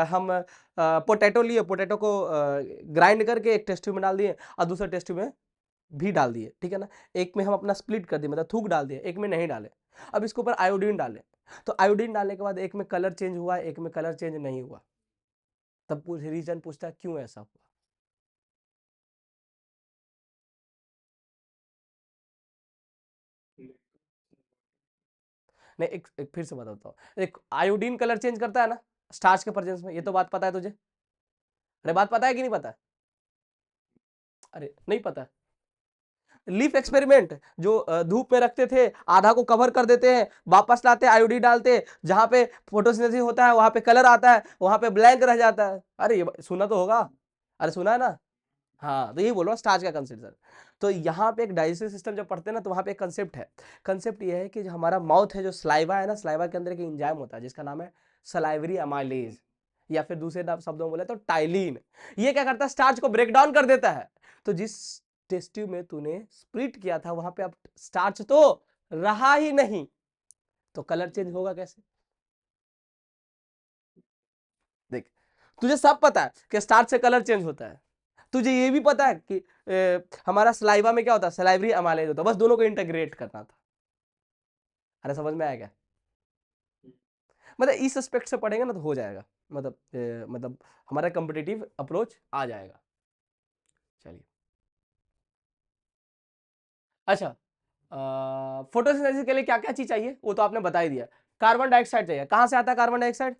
हम पोटैटो लिए, पोटैटो को ग्राइंड करके एक टेस्ट ट्यूब में डाल दिए और दूसरे टेस्ट ट्यूब में भी डाल दिए, ठीक है ना। एक में हम अपना स्प्लिट कर दिए, मतलब थूक डाल दिए, एक में नहीं डाले। अब इसके ऊपर आयोडीन डाले, तो आयोडीन डालने के बाद एक में कलर चेंज हुआ, एक में कलर चेंज नहीं हुआ। तब रीजन पूछता है क्यों ऐसा हुआ। नहीं, एक फिर से बताता हूँ, एक आयोडीन कलर चेंज करता है ना स्टार्च के प्रेजेंस में, ये तो बात पता है तुझे, अरे बात पता है कि नहीं पता है, अरे नहीं पता। लीफ एक्सपेरिमेंट जो धूप में रखते थे, आधा को कवर कर देते हैं, वापस लाते आयोडीन डालते, जहां पे फोटोसिंथेसिस होता है वहां पे कलर आता है, वहां पे ब्लैंक रह जाता है। अरे ये सुना तो होगा, अरे सुना है ना। हाँ, तो यही बोलो स्टार्च का कंसेप्ट। तो यहाँ पे एक डाइजेस्टिव सिस्टम जब पढ़ते हैं ना, तो वहां पे एक कंसेप्ट है। कंसेप्ट ये है कि जो हमारा माउथ है, जो सलाइवा है ना, सलाइवा के अंदर एक एंजाइम होता है जिसका नाम है सलाइवरी अमाइलेज, या फिर दूसरे शब्दों में बोले तो टाइलिन। ये क्या करता है, स्टार्च को ब्रेक डाउन कर देता है। तो जिस टेस्ट ट्यूब में तूने स्प्लिट किया था वहां पे अब स्टार्च तो रहा ही नहीं, तो कलर चेंज होगा कैसे, देख। तुझे सब पता है कि स्टार्च से कलर चेंज होता है, तुझे ये भी पता है कि हमारा सलाइवा में क्या होता है, सलाइवरी अमाइलेज होता है, बस दोनों को इंटीग्रेट करना था। अरे समझ में आया क्या? मतलब इस एस्पेक्ट से पढ़ेंगे ना तो हो जाएगा, मतलब हमारा कॉम्पिटिटिव अप्रोच आ जाएगा। चलिए अच्छा, फोटोसिंथेसिस के लिए क्या क्या चीज चाहिए वो तो आपने बता ही दिया। कार्बन डाइऑक्साइड चाहिए, कहां से आता है कार्बन डाइऑक्साइड?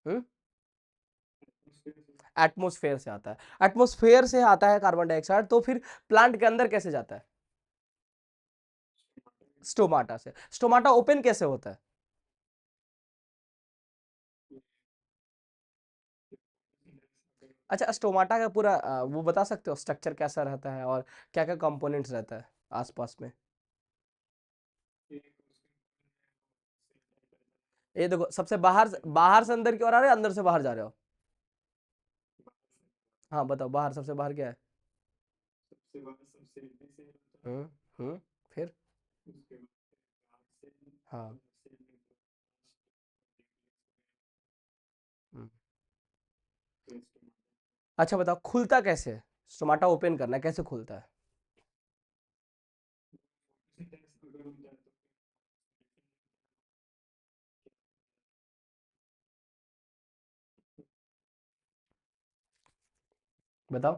हम्म, एटमोस्फेयर से आता है। एटमोस्फेयर से आता है कार्बन डाइऑक्साइड, तो फिर प्लांट के अंदर कैसे जाता है? स्टोमाटा से। स्टोमाटा ओपन कैसे होता है? अच्छा, स्टोमाटा का पूरा वो बता सकते हो स्ट्रक्चर कैसा रहता है और क्या क्या कंपोनेंट्स रहता है आसपास में? ये देखो, सबसे बाहर से अंदर की ओर आ रहे हो, अंदर से बाहर जा रहे हो? हाँ बताओ, बाहर सबसे बाहर क्या है? हम्म हम्म, फिर? हाँ। हम्म। अच्छा बताओ, खुलता कैसे है? स्टोमाटा ओपन करना है, कैसे खुलता है? बताओ।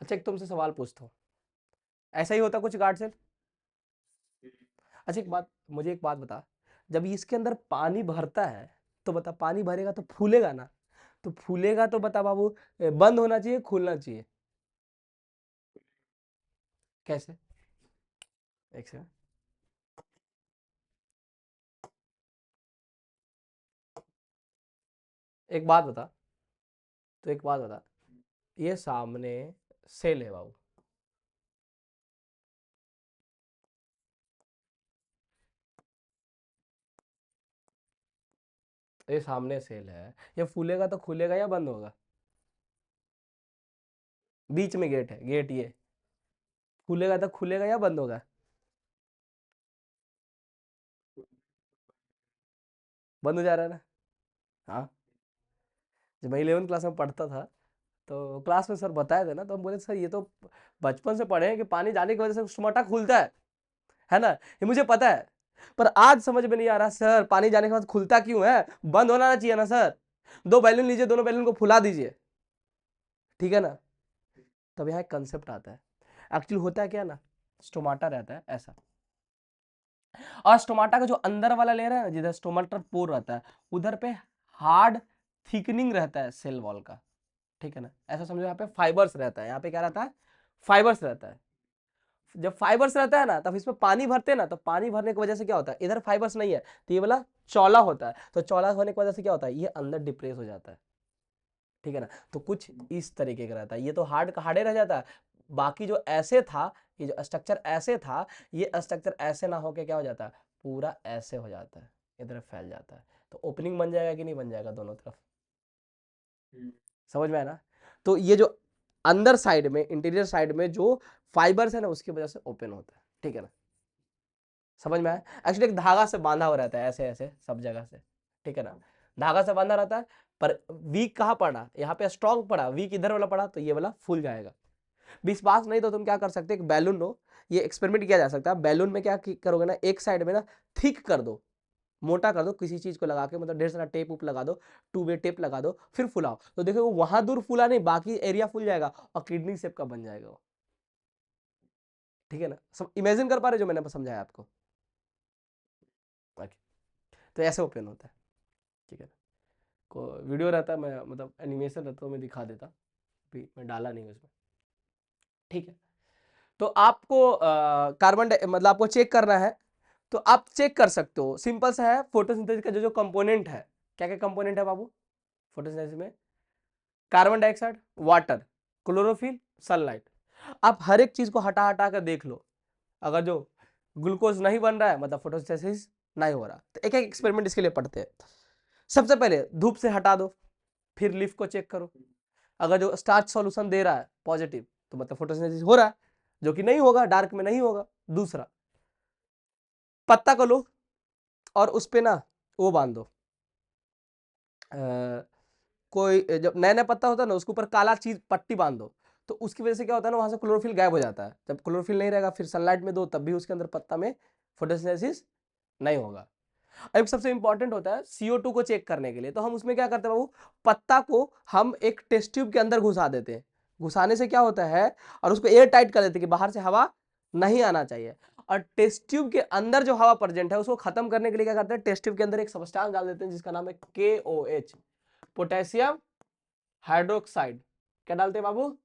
अच्छा, एक तुमसे सवाल पूछता हूँ, ऐसा ही होता कुछ गार्ड सेल? अच्छा एक बात, मुझे एक बात बता, जब इसके अंदर पानी भरता है तो बता, पानी भरेगा तो फूलेगा ना, तो फूलेगा तो बता बाबू, बंद होना चाहिए खुलना चाहिए? कैसे? एक सेकंड। एक बात बता, तो एक बात बता, ये सामने सेल है बाबू, ये सामने सेल है, ये फूलेगा तो खुलेगा या बंद होगा? बीच में गेट है, गेट ये फूलेगा तो खुलेगा या बंद होगा? बंद हो जा रहा है ना? हाँ। जब मैं 11th क्लास में पढ़ता था तो क्लास में सर बताए थे ना, तो हम बोले सर ये तो बचपन से पढ़े हैं कि पानी जाने की वजह से स्टोमाटा खुलता है ना, ये मुझे पता है। पर आज समझ में नहीं आ रहा सर, पानी जाने के बाद खुलता क्यों है? बंद होना चाहिए ना सर। दो बैलून लीजिए, दोनों बैलून को फुला दीजिए, ठीक है ना? तब यहाँ एक कंसेप्ट आता है, एक्चुअली होता है क्या ना, स्टोमाटा रहता है ऐसा, और स्टोमाटा का जो अंदर वाला लेयर है ना, जिधर स्टोमाटा पोर रहता है, उधर पे हार्ड थिकनिंग रहता है सेल वॉल का, ठीक है ना? ऐसा समझो, यहाँ पे फाइबर्स रहता है, यहाँ पे क्या रहता है? फाइबर्स रहता है। जब फाइबर्स रहता है ना, तब इसमें पानी भरते हैं ना, तो पानी भरने की वजह से क्या होता है, इधर फाइबर्स नहीं है तो ये वाला चौला होता है, तो चौला होने की वजह से क्या होता है, ये अंदर डिप्रेस हो जाता है, ठीक है ना? तो कुछ इस तरीके का रहता है, ये तो हार्ड का हार्डे रह जाता है। बाकी जो ऐसे था, ये जो स्ट्रक्चर ऐसे था, ये स्ट्रक्चर ऐसे ना होके क्या हो जाता है, पूरा ऐसे हो जाता है, इधर फैल जाता है, तो ओपनिंग बन जाएगा कि नहीं बन जाएगा दोनों तरफ? समझ में आया ना? तो ये जो अंदर साइड में, इंटीरियर साइड में जो फाइबर्स है ना, उसकी वजह से ओपन होता है, ठीक है ना? समझ में आया? एक्चुअली एक धागा से बांधा हुआ रहता है ऐसे ऐसे सब जगह से, ठीक है ना? धागा से बांधा रहता है, पर वीक कहाँ पड़ा, यहाँ पे स्ट्रॉन्ग पड़ा, वीक इधर वाला पड़ा, तो ये वाला फूल जाएगा। विश्वास नहीं तो तुम क्या कर सकते, एक बैलून लो, ये एक्सपेरिमेंट किया जा सकता है, बैलून में क्या करोगे ना, एक साइड में ना थिक कर दो, मोटा कर दो किसी चीज को लगा के, मतलब ढेर सारा टेप उप लगा दो, टू वे टेप लगा दो, फिर फुलाओ, तो देखो वहां दूर फूला नहीं, बाकी एरिया फूल जाएगा और किडनी शेप का बन जाएगा वो, ठीक है ना? सब इमेजिन कर पा रहे जो मैंने समझाया आपको? ओके, तो ऐसे ओपन होता है, ठीक है ना? को वीडियो रहता है, मैं मतलब एनिमेशन रहता है, तो मैं दिखा देता, अभी मैं डाला नहीं उसमें, ठीक है? तो आपको मतलब आपको चेक करना है, तो आप चेक कर सकते हो, सिंपल सा है, फोटोसिंथेसिस का जो जो कंपोनेंट है, क्या क्या कंपोनेंट है बाबू फोटोसिंथेसिस में? Carbon dioxide, water, chlorophyll, sunlight. आप हर एक चीज को हटा हटा कर देख लो, अगर जो ग्लूकोज नहीं बन रहा है मतलब फोटोसिंथेसिस नहीं हो रहा। तो एक एक एक्सपेरिमेंट इसके लिए पढ़ते हैं। सबसे पहले धूप से हटा दो, फिर लीफ को चेक करो। अगर जो स्टार्च सॉल्यूशन दे रहा है पॉजिटिव तो मतलब फोटोसिंथेसिस हो रहा है, जो कि नहीं होगा, डार्क में नहीं होगा। दूसरा, पत्ता को लो और उस पे ना वो बांध दो, कोई जब नया नया पत्ता होता है ना उसके ऊपर काला चीज पट्टी बांध दो, तो उसकी वजह से क्या होता है ना, वहां से क्लोरोफिल गायब हो जाता है। जब क्लोरोफिल नहीं रहेगा फिर सनलाइट में दो तब भी उसके अंदर पत्ता में फोटोसिंथेसिस नहीं होगा। एक सबसे इंपॉर्टेंट होता है CO2 को चेक करने के लिए, तो हम उसमें क्या करते हैं बाबू, पत्ता को हम एक टेस्ट ट्यूब के अंदर घुसा देते हैं। घुसाने से क्या होता है, और उसको एयर टाइट कर देते हैं कि बाहर से हवा नहीं आना चाहिए। और टेस्ट ट्यूब के अंदर जो हवा प्रेजेंट है उसको खत्म करने के लिए क्या करते हैं, टेस्ट ट्यूब के अंदर एक सब्सटेंस डाल देते हैं जिसका नाम है KOH, पोटेशियम हाइड्रोक्साइड। क्या डालते हैं बाबू,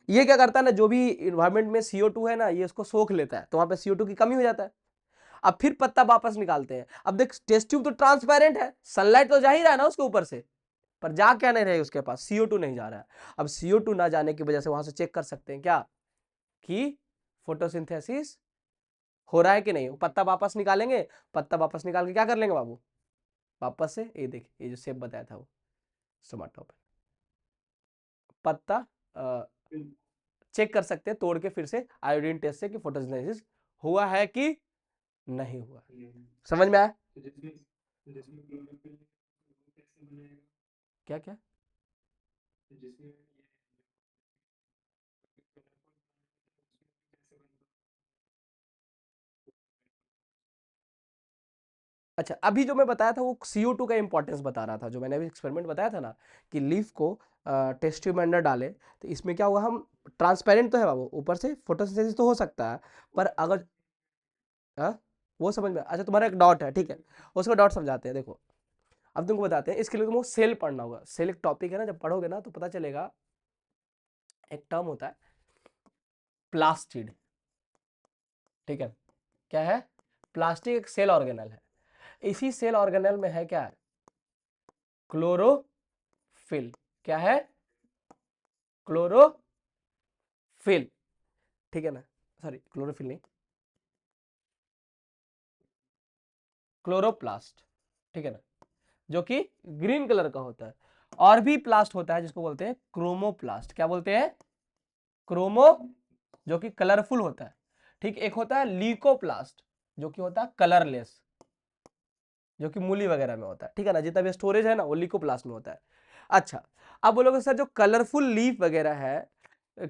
ये क्या करता है ना, जो भी इन्वायरमेंट में CO2 है ना ये इसको सोख लेता है, तो वहां पे CO2 की कमी हो जाता है। अब फिर पत्ता वापस निकालते हैं। अब देख टेस्ट ट्यूब तो ट्रांसपेरेंट है, सनलाइट तो जा ही रहा है ना उसके ऊपर से, पर जा क्या नहीं रहे उसके पास, CO2 नहीं जा रहा है। अब CO2 ना जाने की वजह से वहां से चेक कर सकते हैं क्या कि फोटोसिंथेसिस हो रहा है कि नहीं। पत्ता वापस निकालेंगे, पत्ता वापस निकाल के क्या कर लेंगे बाबू, वापस से ये देख ये जो शेप बताया था वो टमाटो पे पत्ता चेक कर सकते हैं तोड़ के फिर से आयोडीन टेस्ट से कि फोटोसिंथेसिस हुआ है कि नहीं हुआ। समझ में आया क्या क्या। अच्छा अभी जो मैं बताया था वो CO2 का इंपॉर्टेंस बता रहा था, जो मैंने अभी एक्सपेरिमेंट बताया था ना कि लीफ को टेस्ट ट्यूब में अंदर डाले, तो इसमें क्या हुआ, हम ट्रांसपेरेंट तो है बाबू, ऊपर से फोटोसिंथेसिस तो हो सकता है, पर अगर वो समझ में, अच्छा तुम्हारा एक डॉट है ठीक है, उसको डॉट समझाते हैं। देखो अब तुमको बताते हैं, इसके लिए तुमको सेल पढ़ना होगा। सेल एक टॉपिक है ना, जब पढ़ोगे ना तो पता चलेगा, एक टर्म होता है प्लास्टिड, ठीक है। क्या है, प्लास्टिक एक सेल ऑर्गेनल है। इसी सेल ऑर्गेनल में है क्या, क्लोरोफिल। क्या है, क्लोरोफिल, ठीक है ना, सॉरी क्लोरोफिल नहीं, क्लोरोप्लास्ट, ठीक है ना, जो कि ग्रीन कलर का होता है। और भी प्लास्ट होता है जिसको बोलते हैं क्रोमोप्लास्ट। क्या बोलते हैं, क्रोमो, जो कि कलरफुल होता है। ठीक, एक होता है लीकोप्लास्ट जो कि होता है कलरलेस, जो कि मूली वगैरह में होता है, ठीक है ना, जितना भी स्टोरेज है ना वो लीकोप्लास्ट में होता है। अच्छा अब बोलोगे सर जो कलरफुल लीफ वगैरह है,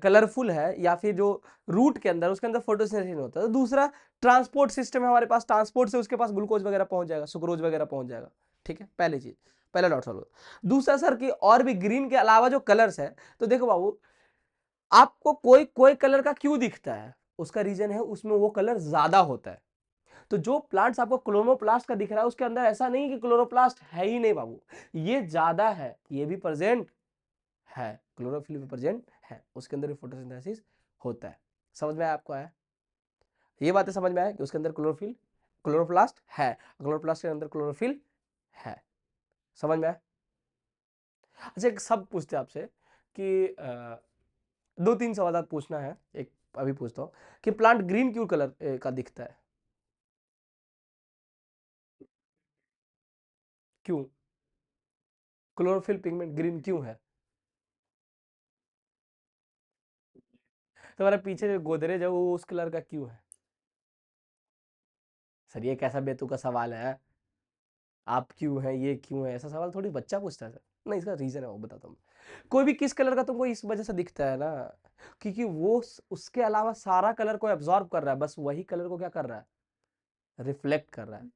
कलरफुल है, या फिर जो रूट के अंदर उसके अंदर फोटोसिंथेसिस नहीं होता, तो दूसरा ट्रांसपोर्ट सिस्टम है हमारे पास, ट्रांसपोर्ट से उसके पास ग्लूकोज वगैरह पहुंच जाएगा, सुक्रोज वगैरह पहुंच जाएगा। ठीक है, पहली चीज, पहला डॉट सॉल्व। दूसरा सर कि और भी ग्रीन के अलावा जो कलर्स है, तो देखो बाबू आपको कोई कोई कलर का क्यों दिखता है, उसका रीजन है उसमें वो कलर ज्यादा होता है। तो जो प्लांट्स आपको क्लोरोप्लास्ट का दिख रहा है उसके अंदर ऐसा नहीं कि क्लोरोप्लास्ट है ही नहीं बाबू, ये ज्यादा है, ये भी प्रेजेंट है, क्लोरोफिल भी प्रेजेंट है, उसके अंदर भी फोटोसिंथेसिस होता है। समझ में आया आपको, आया ये बातें समझ में आया कि उसके अंदर क्लोरोफिल, क्लोरोप्लास्ट है, क्लोरोप्लास्ट के अंदर क्लोरोफिल है। समझ में आया। अच्छा एक सब पूछते हैं आपसे कि दो तीन सवाल आप पूछना है, एक अभी पूछता हूँ कि प्लांट ग्रीन क्यों कलर का दिखता है, क्यों, क्लोरोफिल पिगमेंट ग्रीन क्यों है। तुम्हारे पीछे जो गोदरेज है वो उस कलर का क्यों है। सर ये कैसा बेतुका सवाल है, आप क्यों है, ये क्यों है, ऐसा सवाल थोड़ी बच्चा पूछता है सर। नहीं इसका रीजन है वो बताता हूँ। कोई भी किस कलर का तुमको इस वजह से दिखता है ना, क्योंकि वो उसके अलावा सारा कलर को एब्जॉर्ब कर रहा है, बस वही कलर को क्या कर रहा है, रिफ्लेक्ट कर रहा है।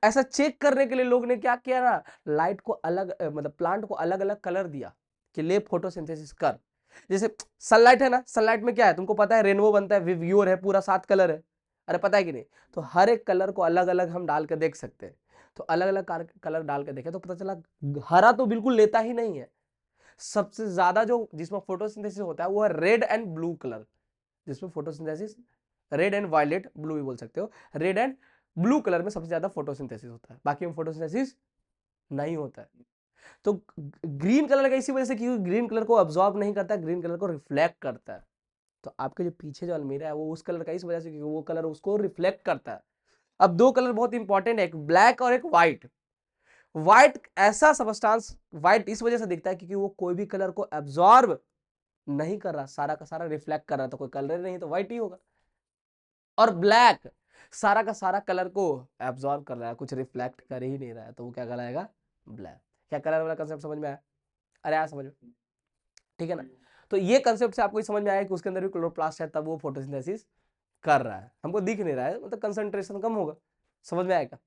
ऐसा चेक करने के लिए लोग ने क्या किया ना, लाइट को अलग मतलब प्लांट को अलग अलग कलर दिया कि ले फोटोसिंथेसिस कर। जैसे सनलाइट है ना, सनलाइट में क्या है तुमको पता है, रेनबो बनता है, विव्यूअर है, पूरा 7 कलर है, अरे पता है कि नहीं। तो हर एक कलर को अलग अलग हम डाल के देख सकते हैं। तो अलग अलग कलर डाल के देखे तो पता चला हरा तो बिल्कुल लेता ही नहीं है। सबसे ज्यादा जो जिसमें फोटोसिंथेसिस होता है वो है रेड एंड ब्लू कलर, जिसमें photosynthesis, red and violet, blue भी बोल सकते हो, रेड एंड ब्लू कलर में सबसे ज्यादा फोटोसिंथेसिस होता है, बाकी में फोटोसिंथेसिस नहीं होता है। तो ग्रीन कलर का इसी वजह से, क्योंकि ग्रीन कलर को अब्सॉर्ब नहीं करता, ग्रीन कलर को रिफ्लेक्ट करता है। तो आपके जो पीछे जो अलमीरा है वो उस कलर का इस वजह से क्योंकि वो कलर उसको रिफ्लेक्ट करता है। अब दो कलर बहुत इंपॉर्टेंट है, एक ब्लैक और एक व्हाइट। व्हाइट ऐसा सबस्टांस, व्हाइट इस वजह से दिखता है क्योंकि वो कोई भी कलर को एब्जॉर्ब नहीं कर रहा, सारा का सारा रिफ्लेक्ट कर रहा, तो कोई कलर नहीं तो व्हाइट ही होगा। और ब्लैक सारा का सारा कलर को एब्जॉर्ब कर रहा है, कुछ रिफ्लेक्ट कर ही नहीं रहा है, तो वो क्या कहलाएगा? ब्लैक। क्या कलर वाला कंसेप्ट समझ में आया? अरे आया समझ में? ठीक है ना? तो ये कंसेप्ट से आपको समझ में आया कि उसके अंदर भी क्लोरोप्लास्ट है, तब वो फोटोसिंथेसिस कर रहा है, हमको दिख नहीं रहा है, मतलब कंसंट्रेशन कम होगा। समझ में आएगा?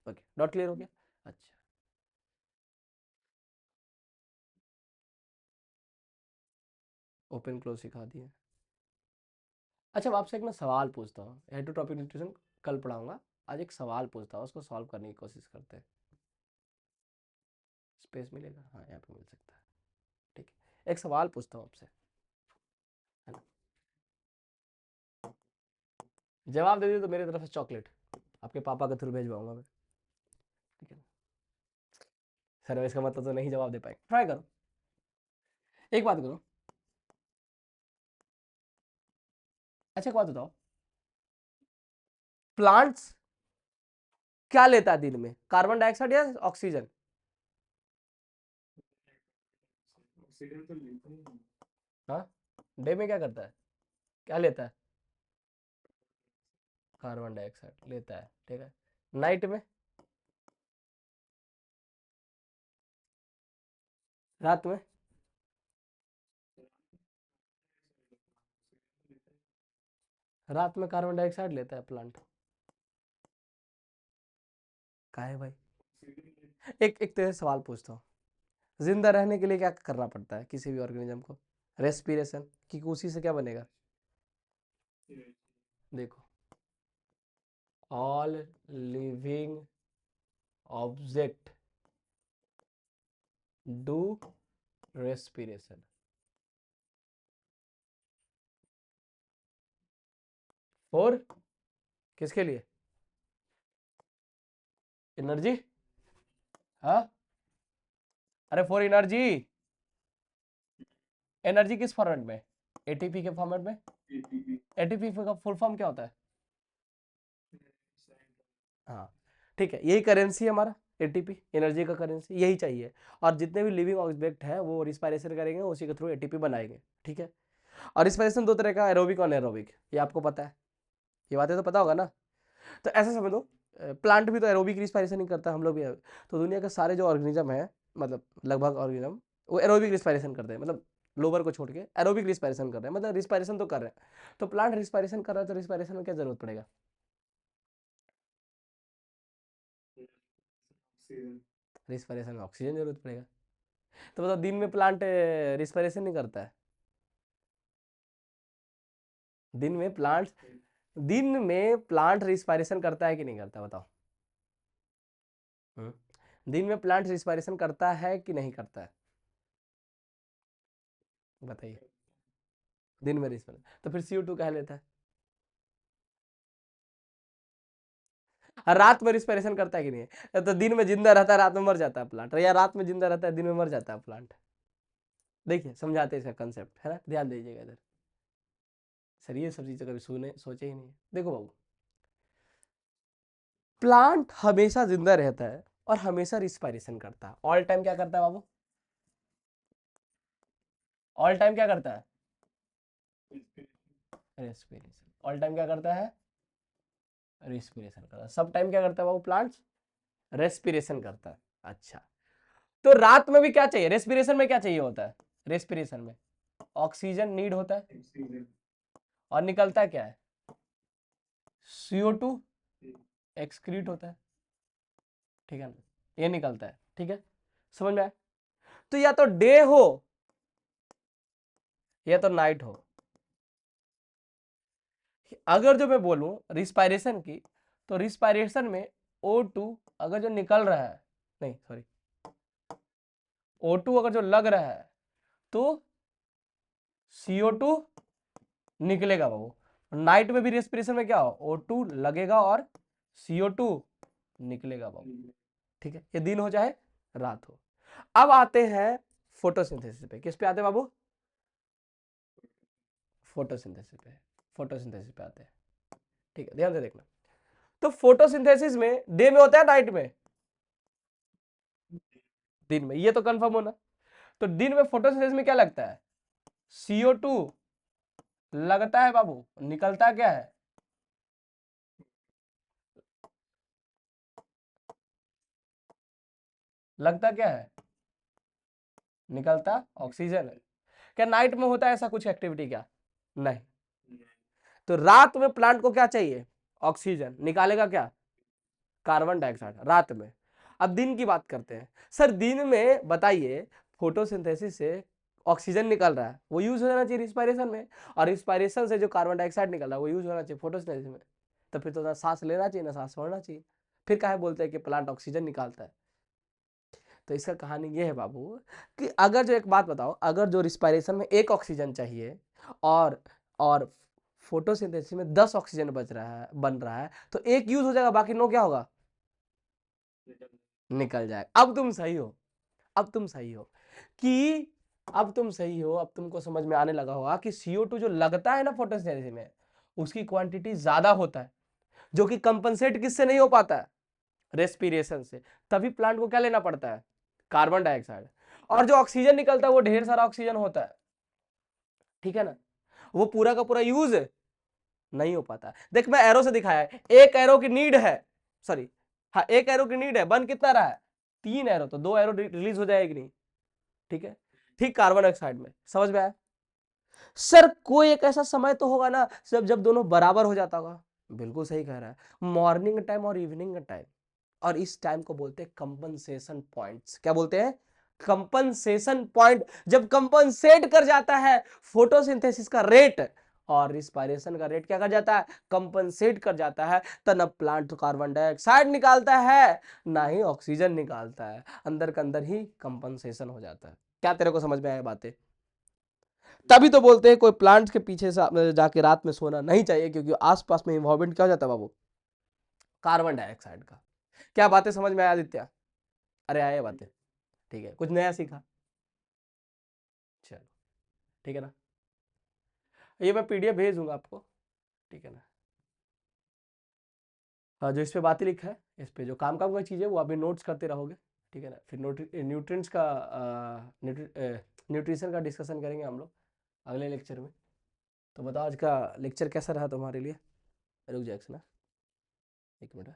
ओके, डॉट क्लियर हो गया? अच्छा, ओपन क्लोज सिखा दिए। अच्छा, अब आपसे एक मैं सवाल पूछता हूँ, हेड टू टॉपिक न्यूट्रिशन कल पढ़ाऊंगा, आज एक सवाल पूछता हूँ, उसको सॉल्व करने की कोशिश करते हैं। स्पेस मिलेगा? हाँ, यहाँ पे मिल सकता है। ठीक है, एक सवाल पूछता हूँ आपसे, है ना? जवाब दे दिए तो मेरी तरफ से चॉकलेट आपके पापा के थ्रू भेजवाऊंगा मैं। ठीक है, सर इसका मतलब तो नहीं जवाब दे पाएंगे, ट्राई करो। एक बात करो, अच्छा एक बात बताओ, प्लांट्स क्या लेता है दिन में, कार्बन डाइऑक्साइड या ऑक्सीजन? हाँ, डे में क्या करता है, क्या लेता है? कार्बन डाइऑक्साइड लेता है, ठीक है। नाइट में, रात में? रात में कार्बन डाइऑक्साइड लेता है प्लांट। का है भाई? एक एक तेरे सवाल पूछता हूँ, जिंदा रहने के लिए क्या करना पड़ता है किसी भी ऑर्गेनिज्म को? रेस्पिरेशन, क्योंकि उसी से क्या बनेगा? देखो, all living object do respiration. For, किसके लिए? एनर्जी? हाँ, अरे फॉर एनर्जी। एनर्जी किस फॉर्मेट में? एटीपी के फॉर्मेट में। एटीपी का फुल फॉर्म क्या होता है? हाँ, ठीक है, यही करेंसी है हमारा, एटीपी, एनर्जी का करेंसी यही चाहिए। और जितने भी लिविंग ऑब्जेक्ट है वो रिस्पायरेशन करेंगे, उसी के थ्रू एटीपी बनाएंगे, ठीक है। और रिस्पायरेशन दो तरह का, एरोबिक और एरोबिक, ये आपको पता है, ये बातें तो पता होगा ना। तो ऐसा समझ लो, प्लांट भी तो एरोबिक रिस्पायरेशन ही करता है, हम लोग भी। तो दुनिया के सारे जो ऑर्गेनिज्म है, मतलब लगभग ऑर्गेनिज्म, वो एरोबिक रिस्पायरेशन करते हैं, मतलब लोअर को छोड़ के एरोबिक रिस्पायरेशन कर रहे हैं, मतलब रिस्पायरेशन तो कर रहे हैं। तो प्लांट रिस्पायरेशन कर रहा है, तो रिस्पायरेशन में क्या जरूरत पड़ेगा? रिस्पायरेशन में ऑक्सीजन जरूरत पड़ेगा। तो बताओ, दिन में प्लांट रिस्पायरेशन नहीं करता है? दिन में प्लांट दिन में प्लांट रिस्पायरेशन करता है कि नहीं करता, बताओ? दिन में प्लांट रिस्पायरेशन करता है कि नहीं करता है? बताइए। दिन में रिस्पायरेशन, तो फिर CO2 कह लेता है। और रात में रिस्पायरेशन करता है कि नहीं है? तो दिन में जिंदा रहता है, रात में मर जाता है प्लांट, या रात में जिंदा रहता है, दिन में मर जाता है प्लांट। देखिए समझाते हैं इसका कंसेप्ट, है ना, ध्यान दीजिएगा इधर। सर ये सब चीजें कभी सुने सोचे ही नहीं है। देखो बाबू, प्लांट हमेशा जिंदा रहता है और हमेशा रिस्पायरेशन करता है, ऑल टाइम क्या करता है बाबू? ऑल टाइम क्या करता है? रेस्पिरेशन। ऑल टाइम क्या करता है? रिस्पिरेशन करता है। सब टाइम क्या करता है बाबू प्लांट्स? रेस्पिरेशन करता है। अच्छा, तो रात में भी क्या चाहिए, रेस्पिरेशन में क्या चाहिए होता है? रेस्पिरेशन में ऑक्सीजन नीड होता है, और निकलता क्या है? CO2 एक्सक्रीट होता है, ठीक है ना, ये निकलता है, ठीक है, समझ में आया? तो या तो डे हो या तो नाइट हो, अगर जो मैं बोलूं रिस्पायरेशन की, तो रिस्पायरेशन में O2 अगर जो निकल रहा है, नहीं सॉरी, O2 अगर जो लग रहा है तो CO2 निकलेगा बाबू। नाइट में भी रेस्पिरेशन में क्या हो, O2 लगेगा और CO2 निकलेगा बाबू, ठीक है, ये दिन हो चाहे रात हो। अब आते हैं फोटोसिंथेसिस पे, किस पे आते हैं बाबू? फोटोसिंथेसिस पे आते हैं। ठीक है, ध्यान से देखना। तो फोटोसिंथेसिस में डे में होता है नाइट में? दिन में, ये तो कंफर्म होना। तो दिन में फोटोसिंथेसिस में क्या लगता है? CO2 लगता है बाबू, निकलता क्या है? लगता क्या है? निकलता ऑक्सीजन है। क्या नाइट में होता है ऐसा कुछ एक्टिविटी क्या? नहीं। तो रात में प्लांट को क्या चाहिए? ऑक्सीजन। निकालेगा क्या? कार्बन डाइऑक्साइड रात में। अब दिन की बात करते हैं। सर दिन में बताइए, फोटोसिंथेसिस से ऑक्सीजन निकल रहा है, वो यूज हो जाना चाहिए रिस्पायरेशन में, और रिस्पायरेशन से जो कार्बन डाइऑक्साइड निकल रहा है वो यूज होना चाहिए फोटोसिंथेसिस में। तो फिर तो ना सांस लेना चाहिए ना सांस छोड़ना चाहिए। फिर काहे बोलते हैं कि प्लांट ऑक्सीजन निकालता है? तो इसका कहानी ये है बाबू कि अगर जो, एक बात बताओ, अगर जो रिस्पायरेशन में 1 ऑक्सीजन चाहिए और फोटोसिंथेसिस में 10 ऑक्सीजन बन रहा है, तो 1 यूज हो जाएगा, बाकी 9 क्या होगा? निकल जाए। अब तुम सही हो, अब तुम सही हो कि अब तुम सही हो, अब तुमको समझ में आने लगा होगा कि CO2 जो लगता है ना फोटोसिंथेसिस में, उसकी क्वांटिटी ज्यादा होता है, जो कि कंपनसेट किससे नहीं हो पाता है? रेस्पिरेशन से। तभी प्लांट को क्या लेना पड़ता है? Carbon dioxide. और जो ऑक्सीजन निकलता है वो ढेर सारा ऑक्सीजन होता है, ठीक है ना, वो पूरा का पूरा यूज नहीं हो पाता। देख मैं एरो से दिखाया है, एक एरो की नीड है, सॉरी, हाँ एक एरो की नीड है, बन कितना रहा है? 3 एरो, तो 2 एरो रिलीज हो जाएगी नहीं, ठीक है। ठीक कार्बन डाइऑक्साइड में, समझ में आया? सर कोई एक ऐसा समय तो होगा ना जब जब दोनों बराबर हो जाता होगा। बिल्कुल सही कह रहा है, मॉर्निंग टाइम और इवनिंग टाइम। और इस टाइम को बोलते हैं कंपनसेशन पॉइंट्स। क्या बोलते हैं? Compensation point. जब कंपनसेट कर जाता है फोटोसिंथेसिस का रेट और रिस्पायरेशन का रेट, क्या कर जाता है? कंपनसेट कर जाता है। तब न प्लांट कार्बन डाइऑक्साइड निकालता है ना ही ऑक्सीजन निकालता है, अंदर के अंदर ही कंपनसेशन हो जाता है। क्या तेरे को समझ में आया बातें? तभी तो बोलते हैं कोई प्लांट के पीछे से जाके रात में सोना नहीं चाहिए, क्योंकि आसपास में इन्वॉल्वमेंट क्या हो जाता है बाबू? कार्बन डाइऑक्साइड का। क्या बातें समझ में आया आदित्य? अरे आए बातें, ठीक है, कुछ नया सीखा? चलो, ठीक है ना, ये मैं PDF भेज दूंगा आपको, ठीक है ना। जो इस पे बातें लिखा है, इस पे जो काम काम का चीज़ है वो अभी नोट्स करते रहोगे, ठीक है ना। फिर न्यूट्रिएंट्स का न्यूट्रिशन का डिस्कशन करेंगे हम लोग अगले लेक्चर में। तो बताओ आज का लेक्चर कैसा रहा तुम्हारे लिए? रुक जाए ना, 1 मिनट।